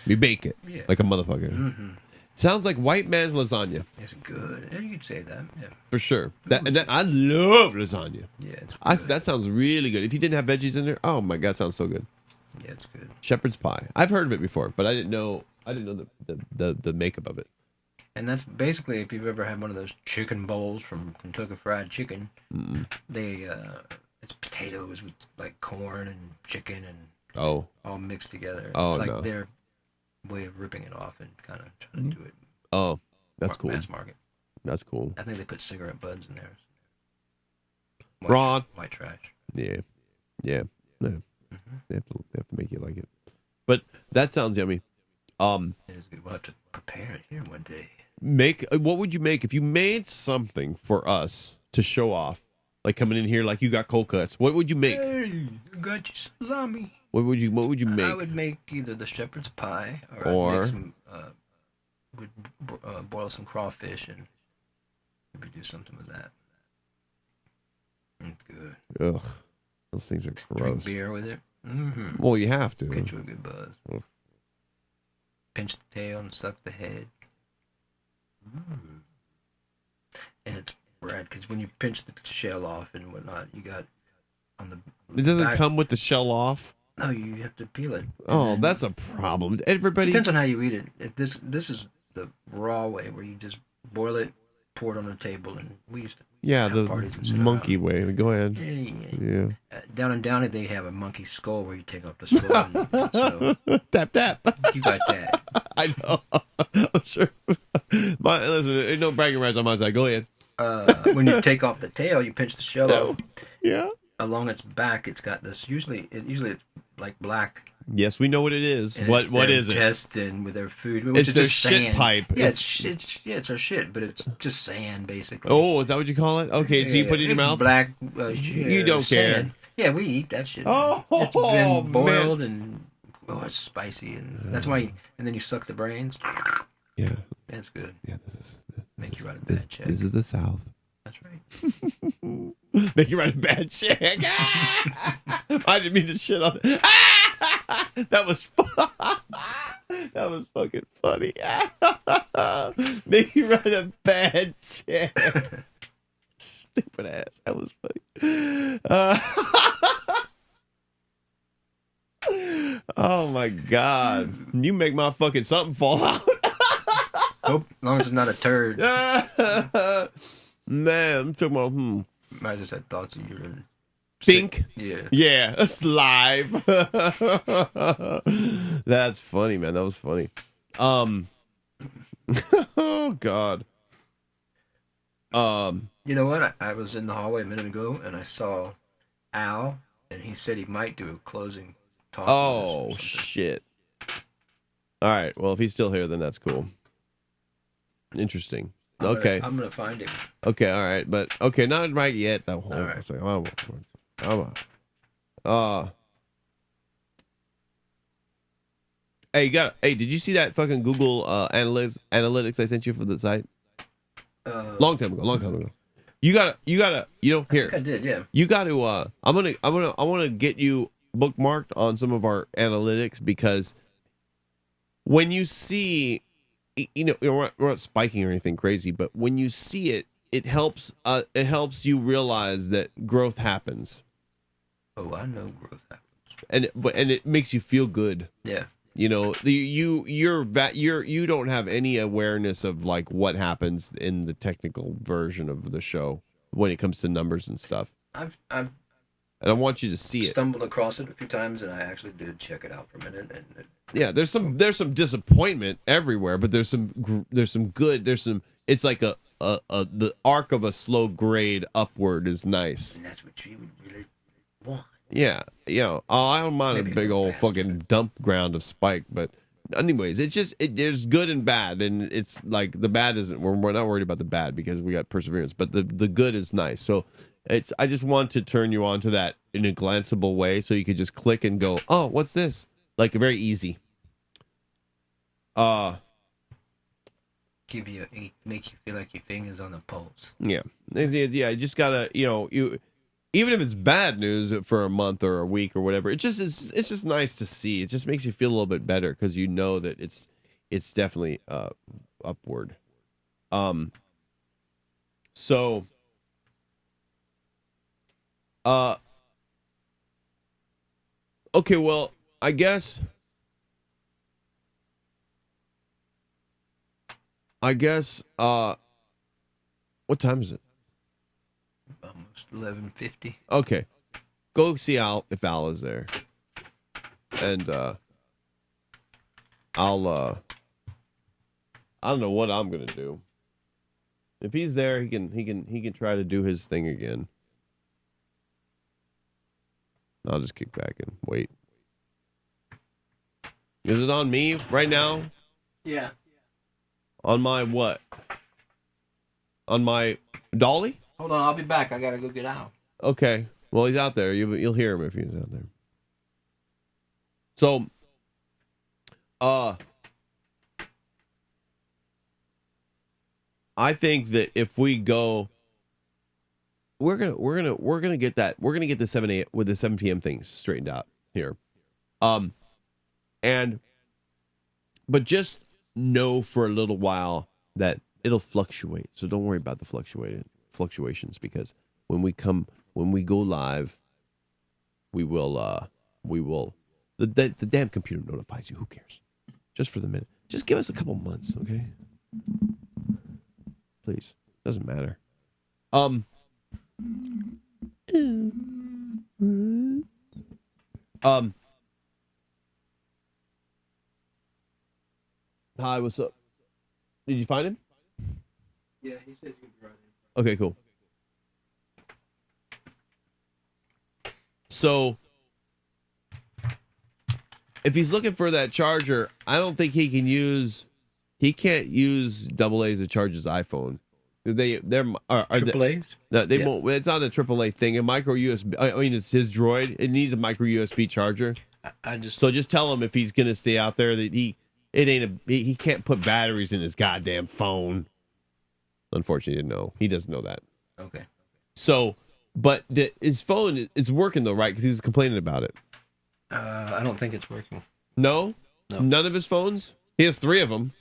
Speaker 2: You bake it.
Speaker 3: Yeah.
Speaker 2: Like a motherfucker.
Speaker 3: Mm-hmm.
Speaker 2: Sounds like white man's lasagna.
Speaker 3: It's good. And you could say that, yeah.
Speaker 2: For sure. I love lasagna.
Speaker 3: Yeah, it's good.
Speaker 2: That sounds really good. If you didn't have veggies in there, oh my god, sounds so good.
Speaker 3: Yeah, it's good.
Speaker 2: Shepherd's pie. I've heard of it before, but I didn't know the makeup of it.
Speaker 3: And that's basically, if you've ever had one of those chicken bowls from Kentucky Fried Chicken, they it's potatoes with like corn and chicken and
Speaker 2: Oh.
Speaker 3: all mixed together.
Speaker 2: Oh,
Speaker 3: it's like
Speaker 2: no.
Speaker 3: their way of ripping it off and kind of trying to do it.
Speaker 2: Oh, that's cool.
Speaker 3: Mass market.
Speaker 2: That's cool.
Speaker 3: I think they put cigarette butts in there.
Speaker 2: Ron.
Speaker 3: White trash.
Speaker 2: Yeah. No. They have to make you like it. But that sounds yummy.
Speaker 3: It is good. We'll have to prepare it here one day.
Speaker 2: What would you make if you made something for us to show off? Like coming in here like you got cold cuts. What would you make?
Speaker 3: Hey, I got you salami.
Speaker 2: What would you make?
Speaker 3: I would make either the shepherd's pie or
Speaker 2: Or-
Speaker 3: I'd make some, boil some crawfish and maybe do something with that. It's good.
Speaker 2: Ugh. Those things are gross.
Speaker 3: Drink beer with it. Mm-hmm.
Speaker 2: Well, you have to.
Speaker 3: Get you a good buzz.
Speaker 2: Oof.
Speaker 3: Pinch the tail and suck the head. And it's rad because when you pinch the shell off and whatnot, you got on the.
Speaker 2: It doesn't
Speaker 3: back-
Speaker 2: come with the shell off.
Speaker 3: No, you have to peel it.
Speaker 2: Oh,
Speaker 3: And
Speaker 2: that's a problem. Everybody.
Speaker 3: depends on how you eat it. If this is the raw way where you just boil it, pour it on the table, and we used to.
Speaker 2: Yeah,
Speaker 3: have
Speaker 2: the
Speaker 3: parties and sit
Speaker 2: monkey
Speaker 3: around.
Speaker 2: way. Go ahead.
Speaker 3: Yeah.
Speaker 2: Yeah.
Speaker 3: Down in Downey, they have a monkey skull where you take off the skull. And, so
Speaker 2: Tap tap.
Speaker 3: you got that.
Speaker 2: I know. I'm sure. Listen, ain't no bragging rights on my side. Go ahead.
Speaker 3: When you take off the tail, you pinch the shell off.
Speaker 2: Yeah.
Speaker 3: Along its back, it's got this. Usually it's like black.
Speaker 2: Yes, we know what it is.
Speaker 3: And
Speaker 2: What
Speaker 3: it's their
Speaker 2: is it?
Speaker 3: intestine with their food. Which
Speaker 2: It's
Speaker 3: is
Speaker 2: their
Speaker 3: just
Speaker 2: shit
Speaker 3: sand.
Speaker 2: pipe.
Speaker 3: Yeah,
Speaker 2: It's-
Speaker 3: it's our shit, but it's just sand basically.
Speaker 2: Oh, is that what you call it? Okay, so you put it in your
Speaker 3: It's
Speaker 2: mouth.
Speaker 3: Black.
Speaker 2: You don't care.
Speaker 3: sand. Yeah, we eat that shit.
Speaker 2: Oh,
Speaker 3: It's been
Speaker 2: man.
Speaker 3: boiled and it's spicy, and that's why. And then you suck the brains.
Speaker 2: Yeah.
Speaker 3: That's good.
Speaker 2: Yeah.
Speaker 3: Make you write a bad check.
Speaker 2: This is the South.
Speaker 3: That's right.
Speaker 2: Make you write a bad check. I didn't mean to shit on it. That was that was fucking funny. Make you write a bad check. Stupid ass. That was funny. Oh my god. You make my fucking something fall out.
Speaker 3: Hope as long as it's not a turd.
Speaker 2: Man, I'm talking about
Speaker 3: I just had thoughts of urine.
Speaker 2: pink.
Speaker 3: Yeah.
Speaker 2: Yeah, it's live. That's funny, man. That was funny. Oh god.
Speaker 3: You know what? I was in the hallway a minute ago and I saw Al, and he said he might do a closing talk. with us or
Speaker 2: Oh
Speaker 3: something.
Speaker 2: shit. All right. Well, if he's still here, then that's cool. Interesting. Okay.
Speaker 3: I'm gonna find him.
Speaker 2: Okay. All right. But okay, not right yet. Though.
Speaker 3: All right.
Speaker 2: It's like, hey, did you see that fucking Google analytics I sent you for the site? Long time ago. You gotta, here.
Speaker 3: I think I did, yeah.
Speaker 2: You gotta, I wanna get you bookmarked on some of our analytics, because when you see, we're not spiking or anything crazy, but when you see it, it helps you realize that growth happens.
Speaker 3: Oh, I know growth happens.
Speaker 2: And it makes you feel good.
Speaker 3: Yeah.
Speaker 2: You don't have any awareness of like what happens in the technical version of the show when it comes to numbers and stuff.
Speaker 3: I've
Speaker 2: And I want you to see it.
Speaker 3: Stumbled across it a few times, and I actually did check it out for a minute.
Speaker 2: Yeah, there's some disappointment everywhere, but there's some good. It's like the arc of a slow grade upward is nice.
Speaker 3: And that's what you would really want.
Speaker 2: Yeah, I don't mind
Speaker 3: Maybe
Speaker 2: a big old fucking dump ground of spike, but anyways, there's good and bad, and it's like the bad isn't. We're not worried about the bad because we got perseverance, but the good is nice. So I just want to turn you on to that in a glanceable way, so you could just click and go, oh, what's this? Like very easy.
Speaker 3: Make you feel like your finger's on the pulse.
Speaker 2: Yeah. You just gotta, even if it's bad news for a month or a week or whatever, it's just nice to see. It just makes you feel a little bit better because you know that it's definitely upward. So okay, well, I guess what time is it?
Speaker 3: Almost 11:50.
Speaker 2: Okay. Go see if Al is there. And I don't know what I'm gonna do. If he's there, he can try to do his thing again. I'll just kick back and wait. Is it on me right now?
Speaker 3: Yeah.
Speaker 2: On my what? On my dolly?
Speaker 3: Hold on, I'll be back. I gotta go get out.
Speaker 2: Okay. Well, he's out there. You'll hear him if he's out there. So, I think that if we go, we're gonna get that. We're gonna get the 7 p.m. things straightened out here. But just know for a little while that it'll fluctuate. So don't worry about the fluctuations, because when we go live, we will the damn computer notifies you. Who cares? Just for the minute. Just give us a couple months, okay? Please. Doesn't matter. Hi, what's up? Did you find him?
Speaker 3: Yeah, he says he's right in.
Speaker 2: Okay, cool. So, if he's looking for that charger, I don't think he can't use AA's to charge his iPhone. They're
Speaker 3: AAA's?
Speaker 2: No, they won't. It's not a AAA thing. A micro USB. I mean, it's his Droid. It needs a micro USB charger. So just tell him if he's gonna stay out there that he can't put batteries in his goddamn phone. Unfortunately, no, he doesn't know that.
Speaker 3: Okay.
Speaker 2: So, but his phone is working though, right? Because he was complaining about it.
Speaker 3: I don't think it's working.
Speaker 2: No, none of his phones. He has 3 of them.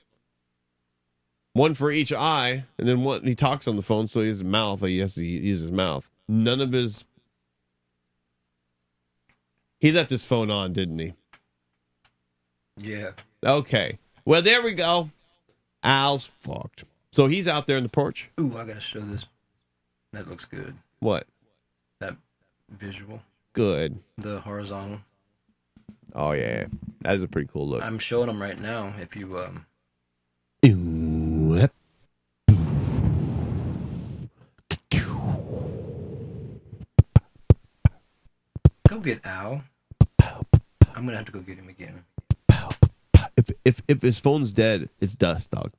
Speaker 2: One for each eye, and then one he talks on the phone, so he has a mouth. He has to use his mouth. None of his. He left his phone on, didn't he?
Speaker 3: Yeah.
Speaker 2: Okay. Well, there we go. Al's fucked. So he's out there in the porch.
Speaker 3: Ooh, I gotta show this. That looks good.
Speaker 2: What?
Speaker 3: That visual.
Speaker 2: Good.
Speaker 3: The horizontal.
Speaker 2: Oh yeah, that is a pretty cool look.
Speaker 3: I'm showing them right now. If you go get Al. I'm gonna have to go get him again.
Speaker 2: If his phone's dead, it's dust, dog.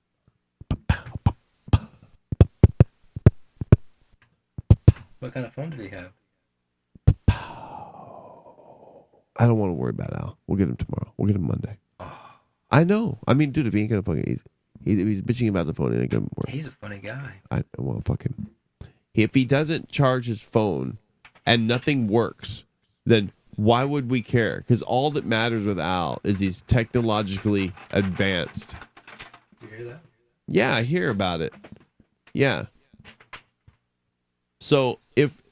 Speaker 3: What kind of phone did he have?
Speaker 2: I don't want to worry about Al. We'll get him tomorrow. We'll get him Monday.
Speaker 3: Oh,
Speaker 2: I know. I mean, dude, if he ain't gonna fucking, he's bitching about the phone, it ain't gonna work.
Speaker 3: he's a funny guy.
Speaker 2: Well, fuck him. If he doesn't charge his phone and nothing works, then why would we care? Because all that matters with Al is he's technologically advanced.
Speaker 3: You hear that?
Speaker 2: Yeah, I hear about it. Yeah. So if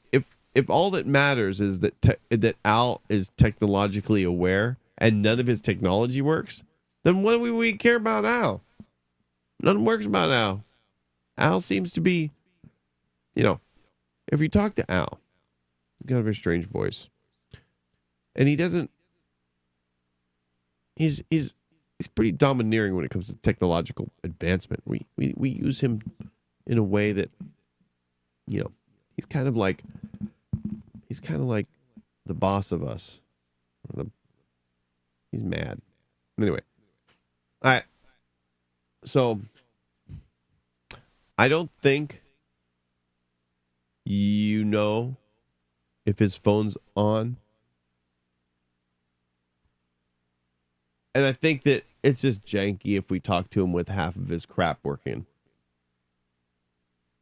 Speaker 2: all that matters is that Al is technologically aware and none of his technology works, then what do we care about Al? Nothing works about Al. Al seems to be, if you talk to Al, he's got a very strange voice, and he doesn't. He's pretty domineering when it comes to technological advancement. We use him in a way that, he's kind of like the boss of us. He's mad. Anyway, all right. So I don't think if his phone's on. And I think that it's just janky if we talk to him with half of his crap working.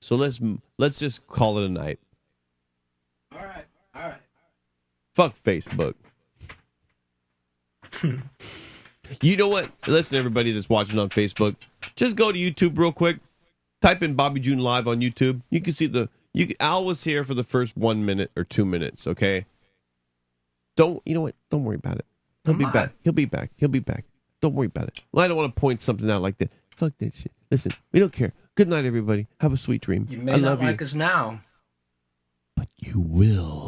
Speaker 2: So let's just call it a night.
Speaker 3: All right.
Speaker 2: Fuck Facebook. You know what? Listen, everybody that's watching on Facebook, just go to YouTube real quick. Type in bobbyjunelive on YouTube. You can see Al was here for the first 1 minute or 2 minutes, okay? You know what? Don't worry about it. He'll be back. He'll be back. Don't worry about it. Well, I don't want to point something out like that. Fuck that shit. Listen, we don't care. Good night, everybody. Have a sweet dream.
Speaker 3: You may
Speaker 2: I
Speaker 3: not
Speaker 2: love
Speaker 3: like
Speaker 2: you.
Speaker 3: us now.
Speaker 2: But you will.